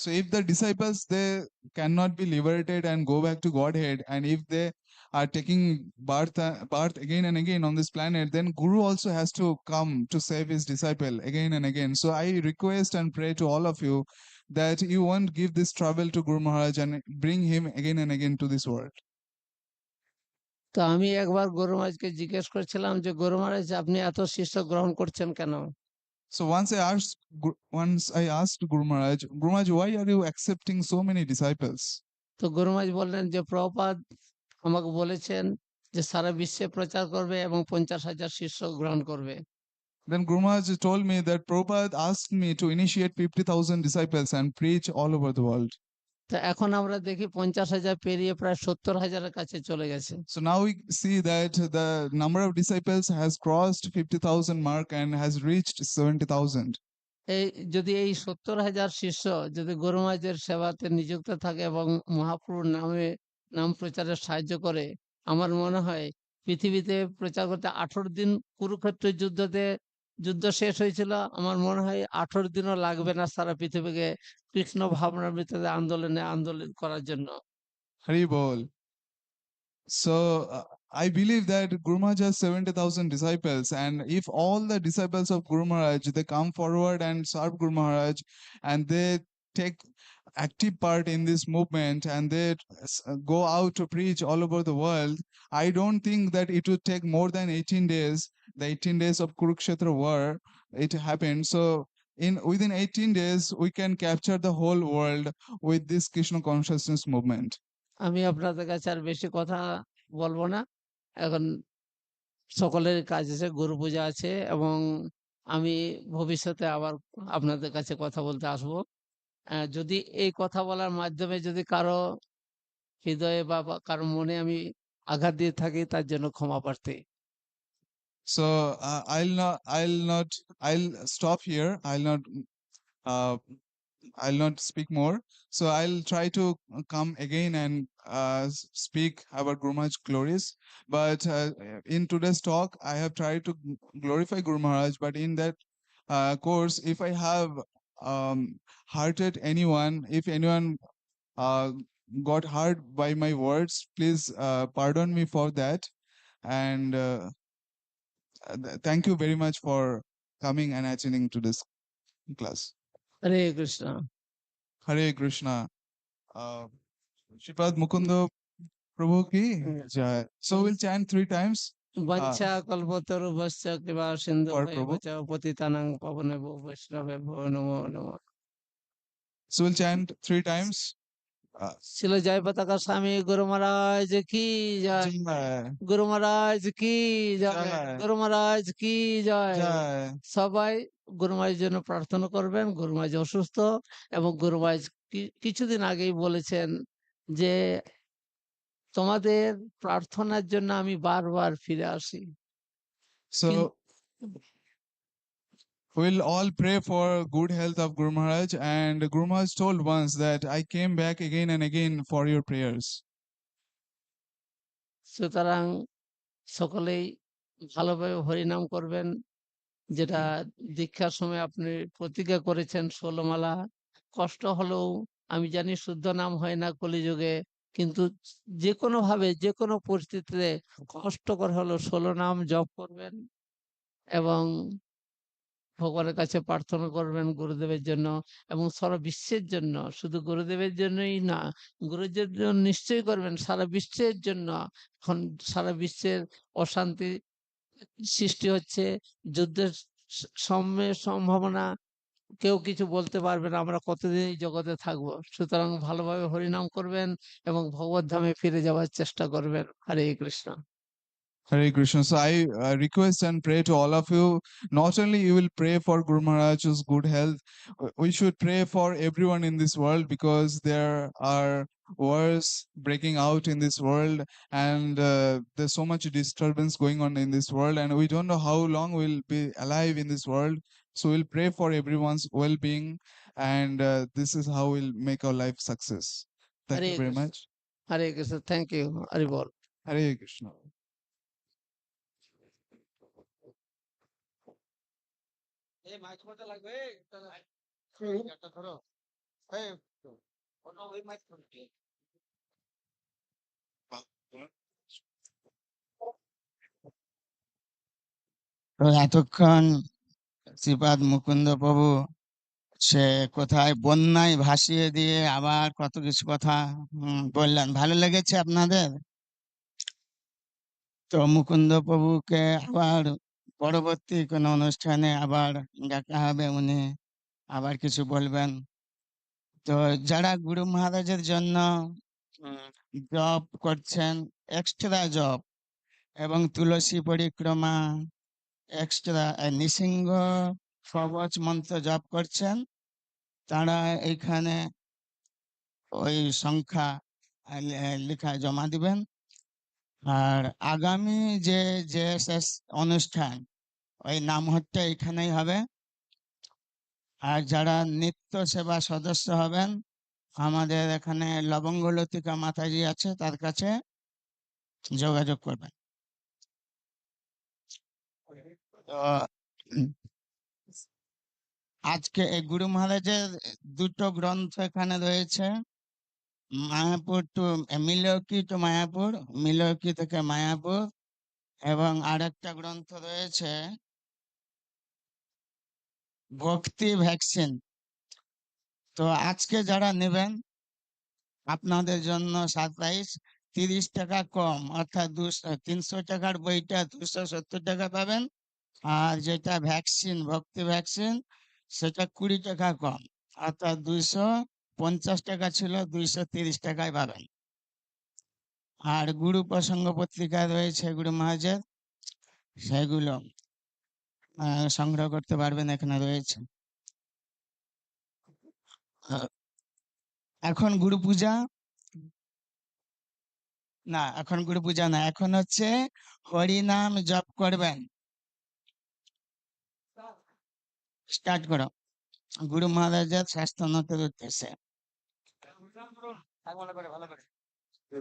So if the disciples, they cannot be liberated and go back to Godhead, and if they are taking birth again and again on this planet, then Guru also has to come to save his disciple again and again. So I request and pray to all of you that you won't give this trouble to Guru Maharaj and bring him again and again to this world. তো আমি একবার গুরু মহারাজকে জিজ্ঞেস করেছিলাম যে গুরু মহারাজ, আপনি এত শিষ্য গ্রহণ করছেন কেন? So once I asked Guru Maharaj, why are you accepting so many disciples? তো গুরু মহারাজ বললেন যে প্রভুপাদ আমাকে বলেছেন যে সারা বিশ্বে প্রচার করবে এবং 50,000 শিষ্য গ্রহণ করবে। Then Guru Maharaj told me that Prabhupada asked me to initiate 50,000 disciples and preach all over the world. তো এখন আমরা দেখি 50,000 পেরিয়ে প্রায় 70,000-এর কাছে চলে গেছে। So now we see that the number of disciples has crossed 50,000 mark and has reached 70,000. এই যদি এই 70,000 শিষ্য যদি গুরু মহারাজের সেবাতে নিযুক্ত থাকে এবং মহাপ্রভুর নাম প্রচারে সাহায্য করে, আমার মনে হয় পৃথিবীতে প্রচার করতে 18 দিন কুরুক্ষেত্রের যুদ্ধ শেষ হয়েছিল। আমার মনে হয় 18 দিনও লাগবে না সারা পৃথিবীকে কৃষ্ণ ভাবনামৃতদের আন্দোলন করার জন্য। Hari Bol. So I believe that Guru Maharaj has 70,000 disciples, and if all the disciples of Guru Maharaj, they come forward and serve Guru Maharaj, and they take active part in this movement, and they go out to preach all over the world, I don't think that it would take more than 18 days. The 18 days of Kurukshetra war, it happened. So within 18 days, we can capture the whole world with this Krishna consciousness movement. আমি আপনাদের কাছে আর বেশি কথা বলবো না। এখন সকলের কাজ আছে, গুরু পূজা আছে, এবং আমি ভবিষ্যতে আবার আপনাদের কাছে কথা বলতে আসবো। যদি এই কথা বলার মাধ্যমে যদি কারো হৃদয়ে বা কারো মনে আমি আঘাত দিয়ে থাকি, তার জন্য ক্ষমা প্রার্থী। So I'll stop here. I'll not uh, I'll not speak more. So I'll try to come again and speak about Guru Maharaj glories. But in today's talk, I have tried to glorify Guru Maharaj. But in that course, if I have hurted anyone, if anyone uh, got hurt by my words, please pardon me for that. And thank you very much for coming and attending to this class. Hare Krishna. Hare Krishna. Shripad Mukunda Prabhu ki jai. So we'll chant 3 times Vancha kalpatarubhasya kripa sindhu for Prabhu. vacha patitanang pavanebho vaishnavebho namo namo. So we'll chant 3 times. Srila Jayapataka Swami Guru Maharaj ki jai. Jai. Guru Maharaj ki jai. Jai. Guru Maharaj ki jai. Jai. সবাই গুরু মহারাজের জন্য প্রার্থনা করবেন। গুরু মহারাজ অসুস্থ এবং গুরু মহারাজ কিছুদিন আগেই বলেছেন যে তোমাদের প্রার্থনার জন্য আমি বারবার ফিরে আসি। So we'll all pray for good health of Guru Maharaj, and Guru Maharaj told once that I came back again and again for your prayers. সুতরাং সকলেই ভালোভাবে হরিনাম করবেন। যেটা দীক্ষার সময় আপনি প্রতিজ্ঞা করেছেন 16 মালা। কষ্ট হলেও আমি জানি শুদ্ধ নাম হয় না কলিযুগে, কিন্তু যেকোনো ভাবে যেকোনো পরিস্থিতিতে কষ্টকর হলেও 16 নাম জপ করবেন এবং ভগবানের কাছে প্রার্থনা করবেন গুরুদেবের জন্য এবং সারা বিশ্বের জন্য। শুধু গুরুদেবের জন্যই না, গুরুদেবের জন্য নিশ্চয়ই করবেন, সারা বিশ্বের জন্য। এখন সারা বিশ্বের অশান্তি সৃষ্টি হচ্ছে, যুদ্ধের সম্ভাবনা, কেউ কিছু বলতে পারবে না আমরা কতদিন এই জগতে থাকবো। সুতরাং ভালোভাবে হরিনাম করবেন এবং ভগবত ধামে ফিরে যাওয়ার চেষ্টা করবেন। হরে Krishna. Hare Krishna. So I request and pray to all of you. Not only you will pray for Guru Maharaj's good health, we should pray for everyone in this world, because there are wars breaking out in this world, and there's so much disturbance going on in this world, and we don't know how long we'll be alive in this world. So we'll pray for everyone's well-being, and this is how we'll make our life success. Thank Hare you very Krishna. much. Hare Krishna. Thank you. Hari বল। Hare Krishna. তো এতক্ষণ শ্রীপাদ মুকুন্দ প্রভু সে কোথায় বন্যায় ভাসিয়ে দিয়ে আবার কত কিছু কথা বললেন, ভালো লেগেছে আপনাদের? তো মুকুন্দ প্রভুকে আবার পরবর্তী কোনো অনুষ্ঠানে আবার ডাকা হবে, উনি আবার কিছু বলবেন। তো যারা গুরু মহারাজের জন্য জপ করছেন, এক্সট্রা জপ এবং তুলসী পরিক্রমা, এক্সট্রা নৃসিংহ কবচ মন্ত্র জপ করছেন, তারা এইখানে ওই সংখ্যা লেখা জমা দিবেন। আর আগামী যে শেষ অনুষ্ঠান, ওই নামহট্টা এখানেই হবে। আর যারা নিত্য সেবা সদস্য হবেন, আমাদের এখানে লবঙ্গলতিকা মাতাজি আছে, তার কাছে যোগাযোগ করবেন। তো আজকে এই গুরু মহারাজের দুটো গ্রন্থ এখানে রয়েছে, মায়াপুর টু মিলকি টু মায়াপুর, মিলকি থেকে মায়াপুর, এবং আরেকটা গ্রন্থ রয়েছে ভক্তি ভ্যাকসিন। তো আজকে যারা নেবেন আপনাদের জন্য সারপ্রাইজ, 30 টাকা কম, অর্থাৎ 300 টাকার বইটা 270 টাকা পাবেন, আর যেটা ভ্যাকসিন ভক্তি ভ্যাকসিন সেটা 20 টাকা কম, অর্থাৎ 250 টাকা ছিল 230 টাকায় পাবেন। আর গুরু প্রসঙ্গ পত্রিকা রয়েছে গুরু মহারাজের, সেগুলো সংগ্রহ করতে পারবেন, এখানে রয়েছে। এখন গুরু পূজা না, এখন গুরু পূজা না, এখন হচ্ছে হরিনাম জপ করবেন। স্টার্ট করো। গুরু মহারাজের স্বাস্থ্যোন্নতির উদ্দেশ্যে।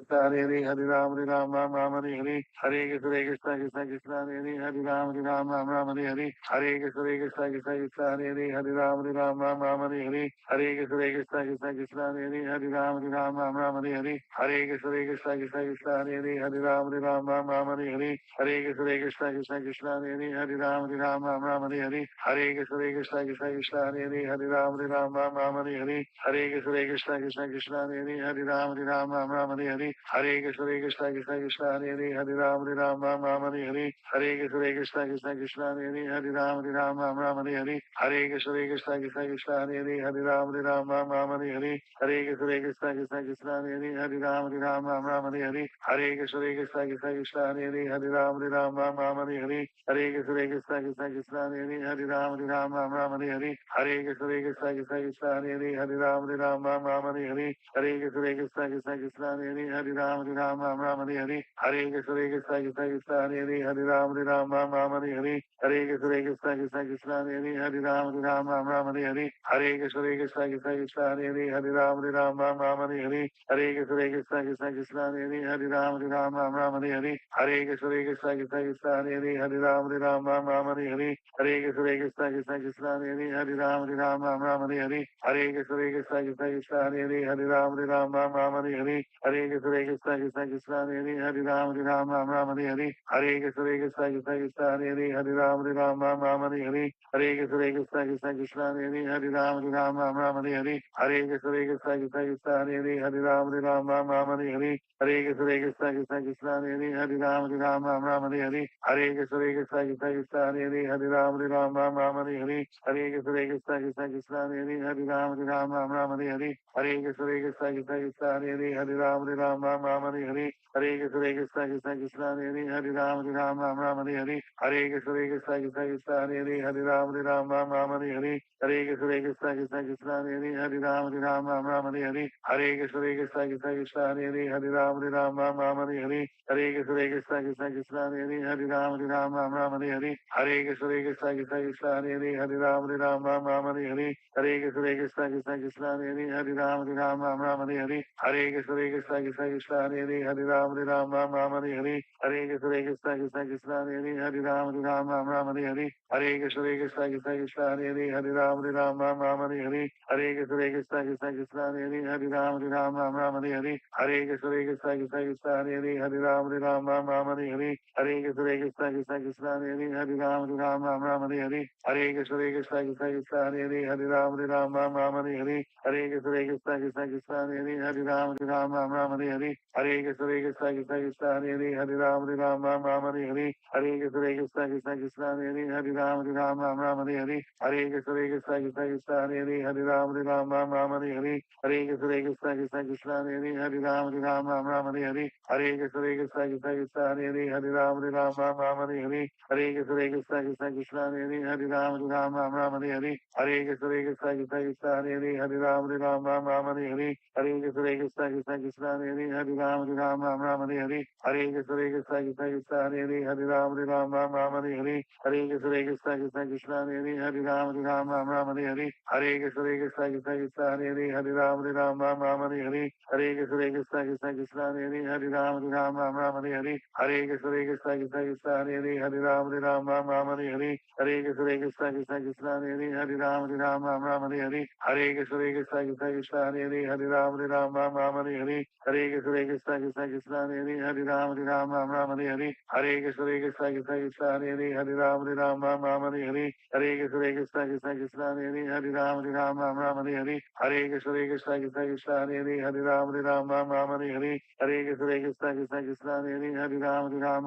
Hare Hare Hare Ram Ram Ram Hare Hare Hare Krishna Krishna Krishna Krishna Hare Hare Hare Ram Ram Ram Hare Hare Hare Krishna Krishna Krishna Krishna Hare Hare Hare Ram Ram Ram Hare Hare Hare Krishna Krishna Krishna Krishna Hare Hare Hare Ram Ram Hare Hare Hare Krishna Krishna Krishna Krishna Hare Hare Hare Ram Ram Hare Hare Hare Krishna Krishna Krishna Krishna Hare Hare Hare Ram Ram Hare Hare Hare Krishna Krishna Krishna Krishna Hare Hare Hare Ram Ram Hare Hare Hare Krishna Krishna Krishna Krishna Hare Hare Hare Ram Hare Hare Hare Krishna Krishna Krishna Krishna Hare Hare Hare Ram Hare Hare Hare Krishna Krishna Krishna Krishna Hare Hare Hare Ram Hare Hare Hare Krishna Krishna Krishna Krishna Hare Hare Hare Ram Hare Hare Hare Krishna Krishna Krishna Krishna Hare Hare Hare Ram Hare Hare Hare Krishna Krishna Krishna Krishna Hare Hare Hare Ram Hare Hare Hare Krishna Krishna Krishna Krishna Hare Hare Hare Ram Hare Hare Hare Krishna Krishna Krishna Krishna Hare Hare Hare Ram Hare Hare Hare Krishna Krishna Krishna Krishna Hare Hare Hare Ram Hare Hare Hare Krishna Krishna Krishna Krishna Hare Hare Hare Ram Hare Hare Hare Krishna Krishna Krishna Krishna Hare Hare Hare Ram Hare Hare Hare Krishna Krishna Krishna Krishna Hare Hare Hare Ram Hare Hare Hare Krishna Krishna Krishna Krishna Hare Hare Hare Ram Hare Hare Hare Krishna Krishna Krishna Krishna Hare Hare Hare Ram Hare Hare Hare Krishna Krishna Krishna Krishna Hare Hare Hare Ram Hare Hare Hare Krishna Krishna Krishna Krishna Hare Hare Hare Ram Hare Hare Hare Krishna Krishna Krishna Krishna Hare Hare Hare Ram Hare Hare Hare Krishna Krishna Krishna Krishna Hare Hare Hare Ram Hare Hare Hare Krishna Krishna Krishna Krishna Hare Hare Hare Ram Hare Hare Hare Krishna Krishna Krishna Krishna Hare Hare Hare Ram Hare Hare Hare Krishna Krishna Krishna Krishna Hare Hare Hare Ram Hare Hare Hare Krishna Krishna Krishna Krishna Hare Hare Hare Ram Hare Hare Hare Krishna Krishna Krishna Krishna Hare Hare Hare Ram Hare Hare Hare Krishna Krishna Krishna Krishna Hare Hare Hare Ram Hare Hare Hare Krishna Krishna Krishna Krishna Hare Hare Hare Ram Hare Hare Hare Krishna Krishna Krishna Krishna Hare Hare Hare Ram Hare Hare Hare Krishna Krishna Krishna Krishna Hare Hare Hare Ram Hare Hare Hare Krishna Krishna Krishna Krishna Hare Hare Hare Ram Hare Hare Hare Krishna Krishna Krishna Krishna Hare Hare Hare Ram Hare Hare Hare Krishna Krishna Krishna Krishna Hare Hare Hare Ram Hare Hare Hare Krishna Krishna Krishna Krishna Hare Hare Hare Ram Hare Hare Hare Krishna Krishna Krishna Krishna Hare Hare Hare Ram Hare Hare Hare Krishna Krishna Krishna Krishna Hare Hare Hare Ram Hare Hare Hare Krishna Krishna Krishna Krishna Hare Hare Hare Ram Hare Hare Hare Krishna Krishna Krishna Krishna Hare Hare Hare Ram Hare Hare Hare Krishna Krishna Krishna Krishna Hare Hare Hare Ram Hare Hare Hare Krishna Krishna Krishna Krishna Hare Hare Hare Ram Hare Hare Hare Krishna Krishna Krishna Krishna Hare Hare Hare Ram Hare Hare Hare Krishna Krishna Krishna Krishna Hare Hare Hare Ram Hare Hare Hare Krishna Krishna Krishna Krishna Hare Hare Hare Ram Hare Hare Hare Krishna Krishna Krishna Krishna Hare Hare Hare Ram Hare Hare Hare Krishna Krishna Krishna Krishna Hare Hare Hare Ram Hare Hare Hare Krishna Krishna Krishna Krishna Hare Hare Hare Ram Hare Hare Hare Krishna Krishna Krishna Krishna Hare Hare Hare Ram Hare Hare Hare Krishna Krishna Krishna Krishna Hare Hare Hare Ram Hare Hare Hare Krishna Krishna Krishna Krishna Hare Hare Hare Ram Hare Hare Hare Krishna Krishna Krishna Krishna Hare Hare Hare Ram Hare Hare Hare Krishna Krishna Krishna Krishna Hare Hare Hare Ram Hare Hare Hare Krishna Krishna Krishna Krishna Hare Hare Hare Ram Hare Hare Hare Krishna Krishna Krishna Krishna Hare Hare Hare Ram Hare Hare Hare Krishna Krishna Krishna Krishna Hare Hare Hare Ram Hare Hare Hare Krishna Krishna Krishna Krishna Hare Hare Hare Ram Hare Hare Hare Krishna Krishna Krishna Krishna Hare Hare Hare Ram Hare Hare Hare Krishna Krishna Krishna Krishna Hare Hare Hare Ram Hare Hare Hare Krishna Krishna Krishna Krishna Hare Hare Hare Ram Hare Hare Hare Krishna Krishna Krishna Krishna Hare Hare Hare Ram Hare Hare Hare Krishna Krishna Krishna Krishna Hare Hare Hare Ram Hare Hare Hare Krishna Krishna Krishna Krishna Hare Hare Hare Ram Hare Hare Hare Krishna Krishna Krishna Krishna Hare Hare Hare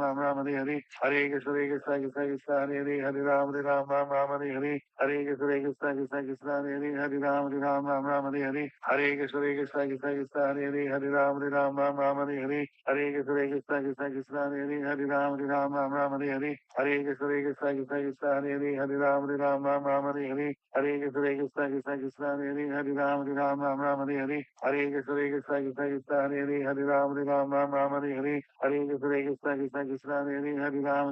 Ram Hare Hare Hare Krishna Krishna Krishna Krishna Hare Hare Hare Ram Hare Hare Hare Krishna Krishna Krishna Krishna Hare Hare Hare Ram Hare Hare Hare Krishna Krishna Krishna Krishna Hare Hare Hare Ram Hare Ram Ram Ram Hare Hare Hare Krishna Krishna Krishna Krishna Hare Hare Ram Ram Ram Hare Hare Hare Krishna Krishna Krishna Krishna Hare Hare Ram Ram Ram Hare Hare Hare Krishna Krishna Krishna Krishna Hare Hare Ram Ram Hare Hare Hare Krishna Krishna Krishna Krishna Hare Hare Ram Ram Hare Hare Hare Krishna Krishna Krishna Krishna Hare Hare Ram Hare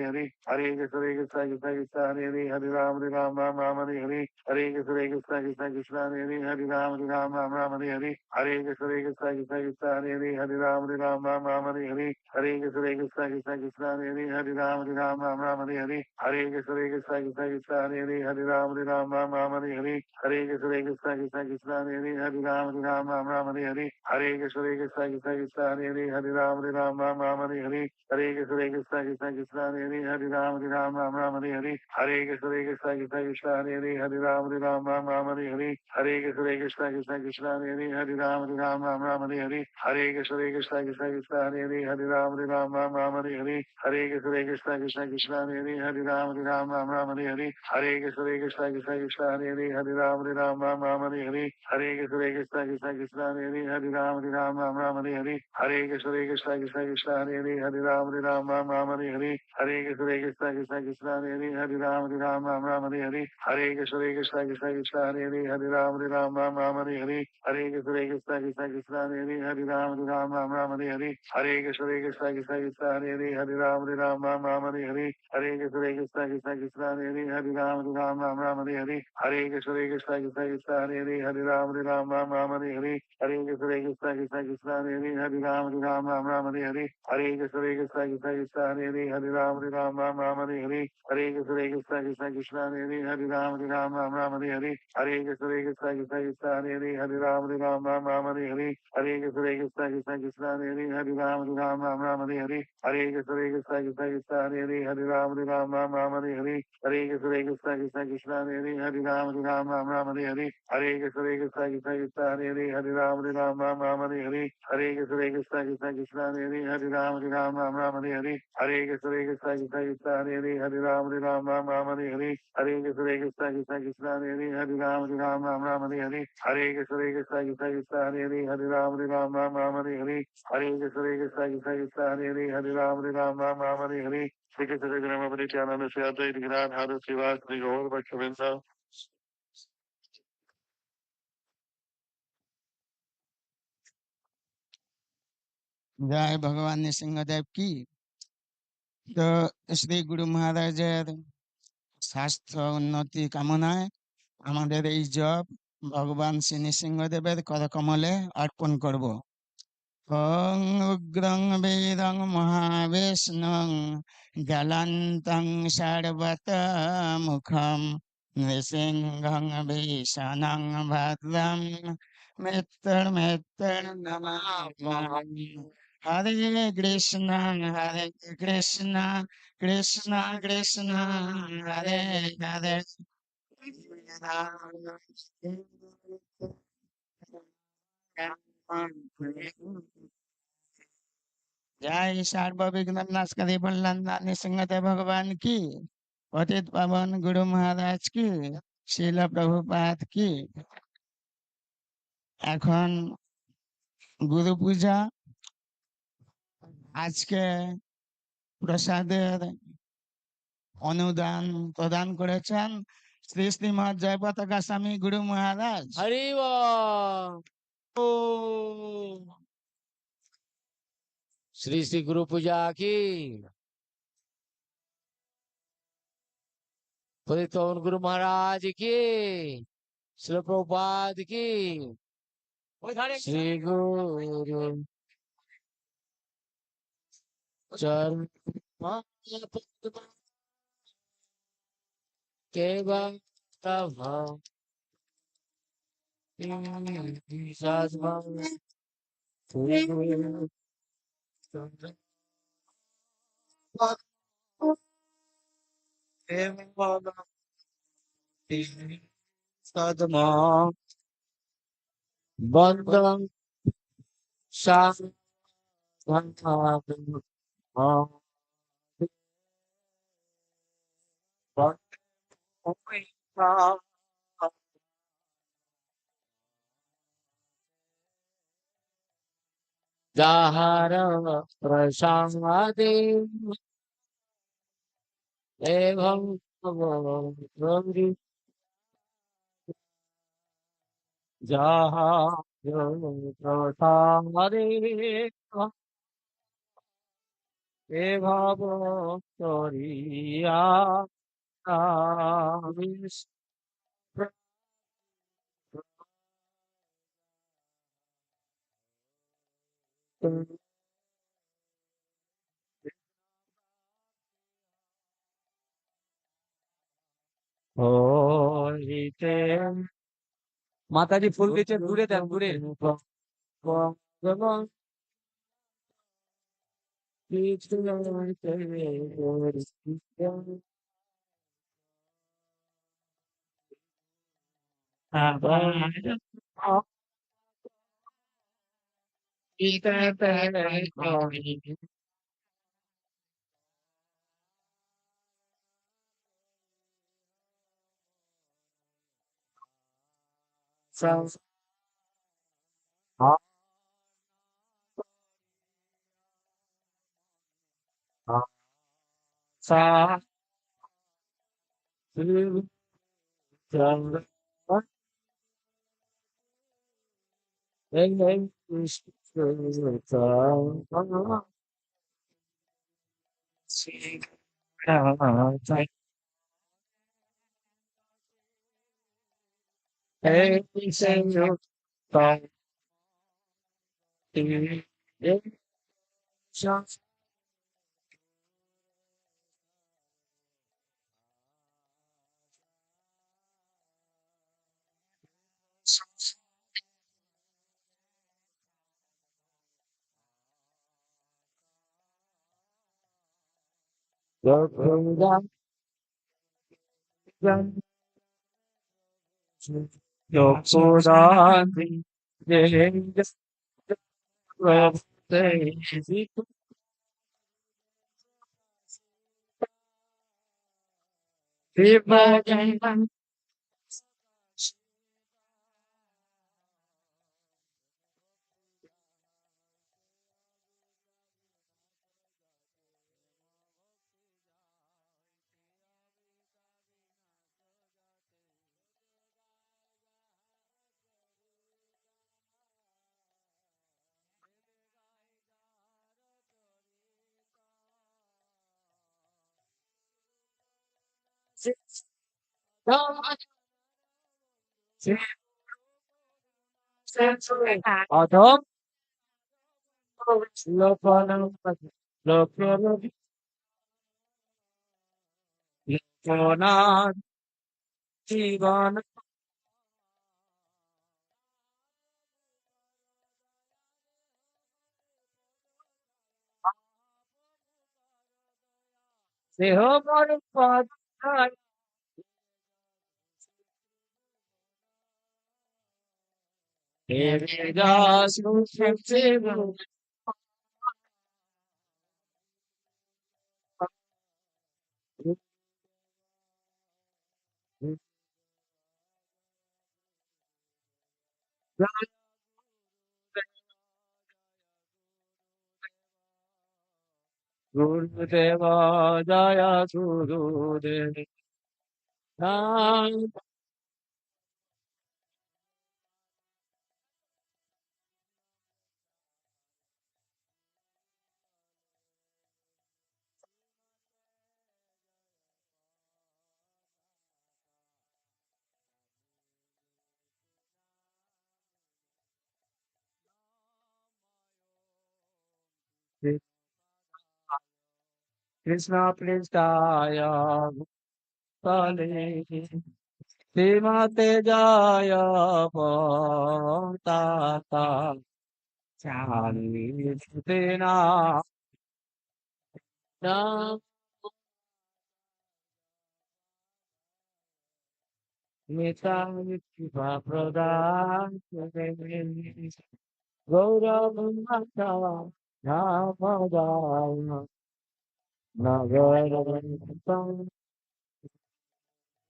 Hare Hare Krishna Krishna Krishna Krishna Hare Hare Ram Hare Hare Hare Krishna Krishna Krishna Krishna Hare Hare Ram Hare Hare Hare Krishna Krishna Krishna Krishna Hare Hare Ram Hare Hare Hare Krishna Krishna Krishna Krishna Hare Hare Ram Hare Hare Hare Krishna Krishna Krishna Krishna Hare Hare Ram Hare Hare Hare Krishna Krishna Krishna Krishna Hare Hare Ram Hare Hare Hare Krishna Krishna Krishna Krishna Hare Hare Ram Hare Hare Hare Krishna Krishna Krishna Krishna Hare Hare Ram Hare Hare Hare Krishna Krishna Krishna Krishna Hare Hare Ram Hare Hare Hare Krishna Krishna Krishna Krishna Hare Hare Ram Hare Hare Hare Krishna Krishna Krishna Krishna Hare Hare Ram Hare Hare Hare Krishna Krishna Krishna Krishna Hare Hare Ram Hare Hare Hare Krishna Krishna Krishna Krishna Hare Hare Ram Hare Hare Hare Krishna Krishna Krishna Krishna Hare Hare Ram Hare Hare Hare Krishna Krishna Krishna Krishna Hare Hare Ram Hare Hare Hare Krishna Krishna Krishna Krishna Hare Hare Ram Hare Hare Hare Krishna Krishna Krishna Krishna Hare Hare Ram Hare Hare Hare Krishna Krishna Krishna Krishna Hare Hare Ram Hare Hare Hare Krishna Krishna Krishna Krishna Hare Hare Ram Hare Hare Hare Krishna Krishna Krishna Krishna Hare Hare Ram Hare Hare Hare Krishna Krishna Krishna Krishna Hare Hare Ram Hare Hare Hare Krishna Krishna Krishna Krishna Hare Hare Ram Hare Hare Hare Krishna Krishna Krishna Krishna Hare Hare Ram Hare Hare Hare Krishna Krishna Krishna Krishna Hare Hare Ram Hare Hare Hare Krishna Krishna Krishna Krishna Hare Hare Ram Hare Hare Hare Krishna Krishna Krishna Krishna Hare Hare Ram Hare Hare Hare Krishna Krishna Krishna Krishna Hare Hare Ram Hare Hare Hare Krishna Krishna Krishna Krishna Hare Hare Ram Hare Hare Hare Krishna Krishna Krishna Krishna Hare Hare Ram Hare Hare Hare Krishna Krishna Krishna Krishna Hare Hare Ram Hare Hare Hare Krishna Krishna Krishna Krishna Hare Hare Ram Hare Hare Hare Krishna Krishna Krishna Krishna Hare Hare Ram Hare Hare Hare Krishna Krishna Krishna Krishna Hare Hare Ram Hare Hare Hare Krishna Krishna Krishna Krishna Hare Hare Ram Hare Hare Shri Krishna Chaitanya Nityananda Sri Advaita Gadadhara Srivas Shri Gaur Bhaktavrinda জয় ভগবান নৃসিংহদেব কি। তো শ্রী গুরু মহারাজের স্বাস্থ্য উন্নতি কামনায় আমাদের এই জপ ভগবান শ্রী নৃসিংহদেবের করকমলে অর্পণ করব। ওং উগ্রং বীরং মহাবিষ্ণুং জ্বলন্तं সর্বতোমুখম নৃসিংহং ভীষণং ভদ্রং মৃত্যুর্মৃত্যুর্নমাম্যহम्। হরে কৃষ্ণ কৃষ্ণ কৃষ্ণ কৃষ্ণ হরে হরে জয় সর্ববিঘ্ন নাশকারী বল্লাল নৃসিংহদেব ভগবান কি। পতিত পাবন গুরু মহারাজ কি। শিল প্রভুপাদ কি। এখন গুরু পূজা। আজকে প্রসাদের অনুদান প্রদান করেছেন শ্রী শ্রীমৎ জয়পতাকা স্বামী গুরু মহারাজ। হরি বল। श्री श्री गुरु पूजा की पतित पावन गुरु महाराज की श्री प्रभुपाद की श्री गुरु चरण के सदमा बंदं যাহার প্রসাদে এবং যাহার প্রসাদে এ ভাব করিয়া হইতে মাতাজি ফুল দিচ্ছে দূরে দেন দূরে অধম লোপন লোপনাথ জীবন দেহ মন পদ গুরুদেব জয় গুরুদেব কৃষ্ণ পৃষ্ঠায় তলে শ্রীমতে জয় পতাকা চালিতে না কৃপা প্রদান গৌরব মাতা নগর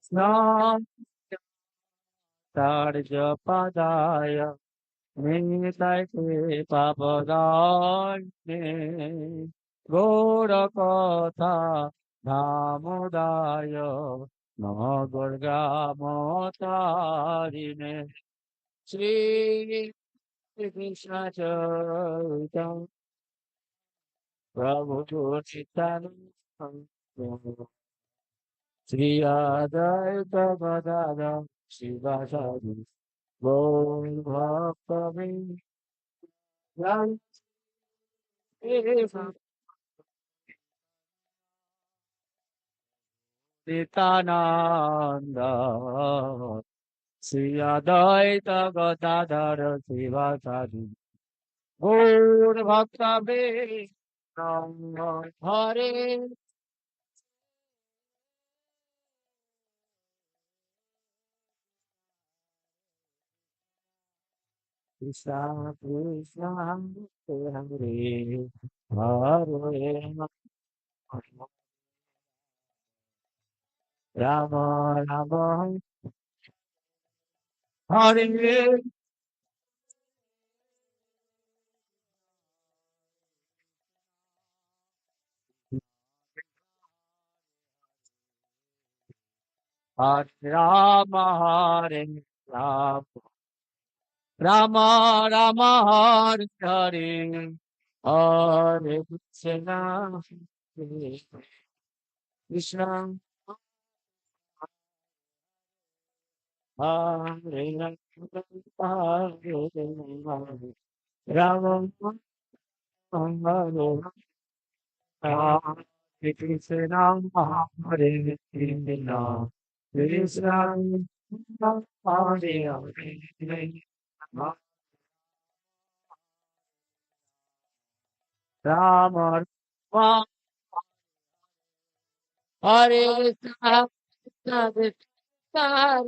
স্নান তার্য পদায় নিতাইতে পাবদানে গৌর কথা দামোদায় নগর গ্রাম তারিণে শ্রী কৃষ্ণ চৈতন্য প্রভু নিত্যানন্দ শ্রী অদ্বৈত গদাধর শিবাসাদি গৌর ভক্তবৃন্দ নিত্যানন্দ শ্রী অদ্বৈত গদাধর শিবাসাদি গৌর ভক্তবৃন্দ হরে কৃষ্ণ কৃষ্ণ হরে হরে রাম রাম হরে হরে রাম হরে রাম রাম রাম হরে হরে হরে কৃষ্ণ কৃষ্ণ হরে রাম হরে Hare Krishna, Hare Krishna, Krishna Hare Hare, Rama Rama, Hare Krishna, Krishna Krishna, Hare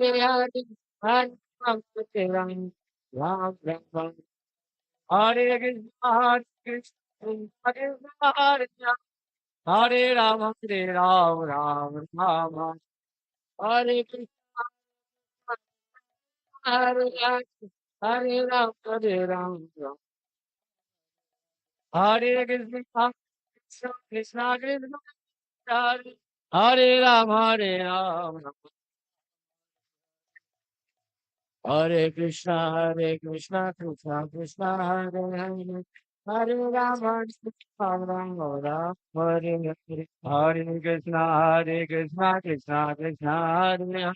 Hare, Hare Rama, Ram Ram, Hare Krishna, Hare Krishna, Hare Hare, Hare Rama, Ram Ram, Hare Krishna, Hare Hare, Hare Ram, Ram. Hare Krishna, Krishna Krishna, Hare Hare Ram, Hare Krishna, Krishna Krishna, Hare Hare, Hare Ram, Ram Ram, Hare Hare, Hare Krishna, Krishna Krishna,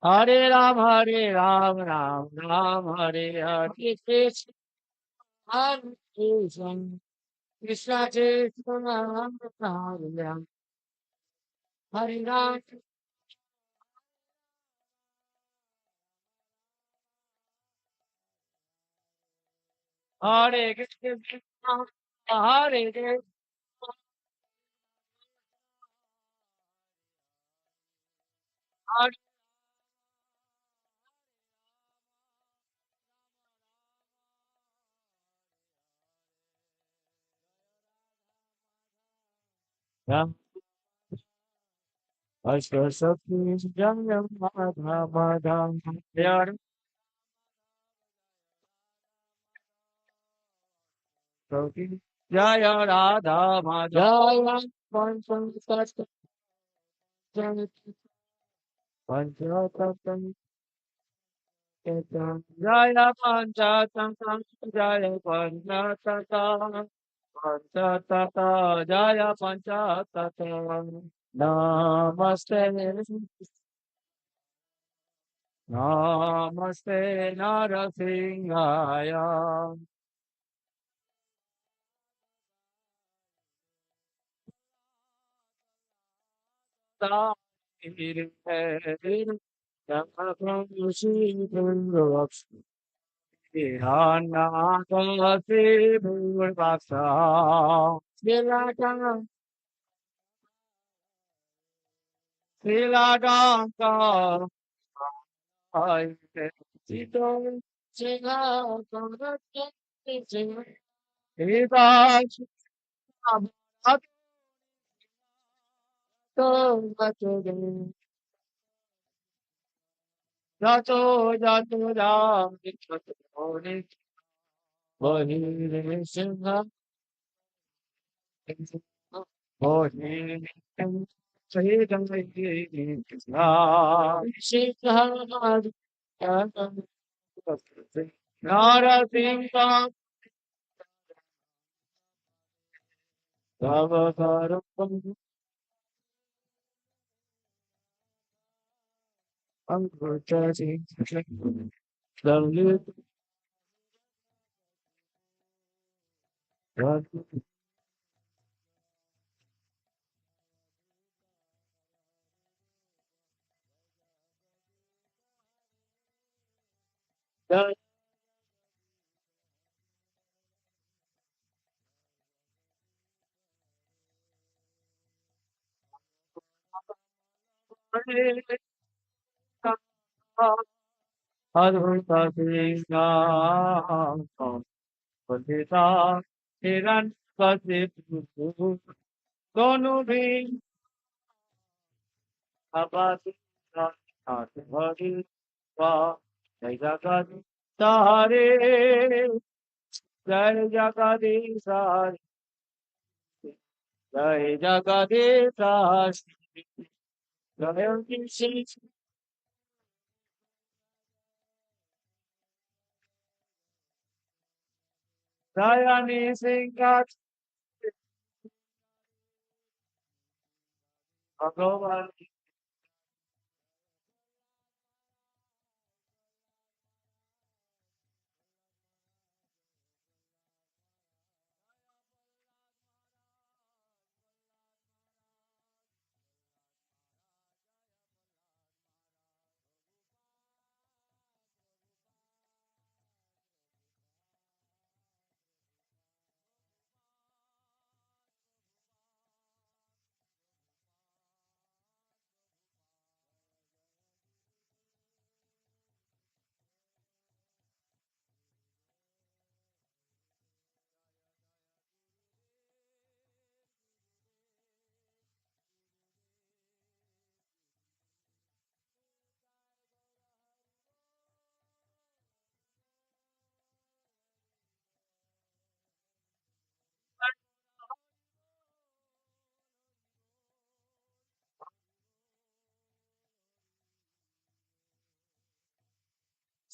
Hare Hare, Hare Ram, Ram Ram, Hare Hare, Krishna, Hare Krishna, Krishna Krishna, Hare Ram, Hare Ram. Hare Krishna, Hare Krishna, Hare Ram, Ashwasati Jayam Madha Madha Yar Sati Jaya Radha Madha Panchan Sasta Panchatatam Jaya Panchatam Jaya Panchatata Panchatata Jaya Panchatata Namaste Namaste Narasimhaya Tahir hai Namaste Dhana Kasi Bhurvasa Silaka Silaka Hai Sito Sila Karate Sila Ita Ato Gato Jato Jato Jam Vahire Singha Vahire Nara Singha Bhavakaram Ankutasi Dalit Adhuta Singha Pandita Hiran Kasipu Donu Bhi Abati Hari Va Jai Jagadi Sahare Jai Jagadi Sahare Jai Jagadi Sahare Jai Kishi Dayani Singha Bhagavan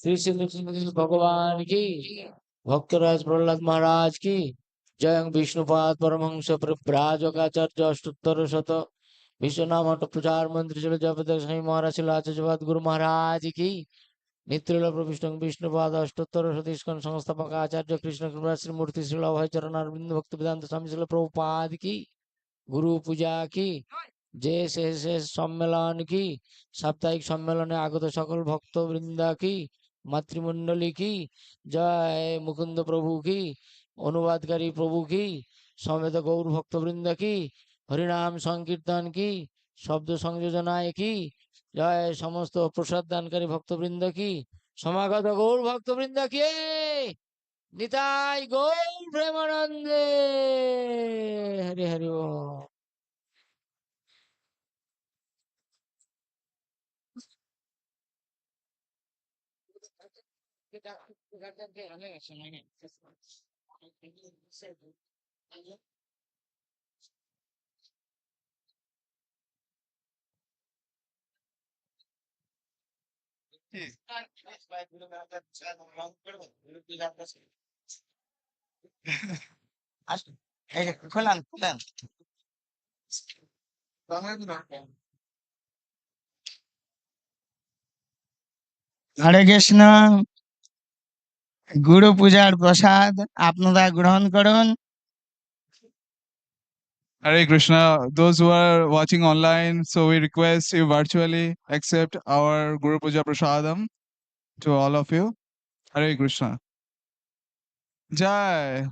Shri Shri Krishna भगवान की भक्तराज प्रहलाद महाराज की जय विष्णुपाद परमहंस प्रव्राजकाचार्य अष्टोत्तर शत विश्वनाम प्रचार मंत्री श्री जयपतक स्वामी महाराज श्री आचार्यवाद गुरु महाराज की नित्य प्रविष्ट विष्णुपाद अष्टोत्तर शत इस्कन संस्थापक आचार्य कृष्ण कृपा श्री मूर्ति श्री अभय चरण अरविंद भक्त वेदांत स्वामी श्री प्रभुपाद की गुरु पूजा की जय शेष सम्मेलन की साप्ताहिक सम्मेलने आगत सकल भक्त वृंदा की मातृमंडली की जय मुकुंद प्रभु की अनुवादकारी प्रभु की समेत गौर भक्त वृंद की हरिनाम संकीर्तन की शब्द संयोजनाय की जय समस्त प्रसाद दानकारी भक्त वृंद की समागत गौर भक्त वृंद की निताय गौर प्रेमानंदे हरि हरि बोल। খোলান খোলান। হরে কৃষ্ণ। গুরু পূজার প্রসাদ আপনারা গ্রহণ করুন। Hare Krishna. Those who are watching online, so we request you virtually accept our Guru Puja Prasadam to all of you. Hare Krishna. Jai.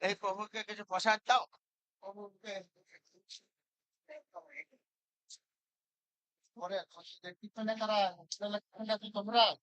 এই প্রভুকে কিছু প্রসাদ দাও। প্রভুকে পরে কীর্তনে তারা তোমরা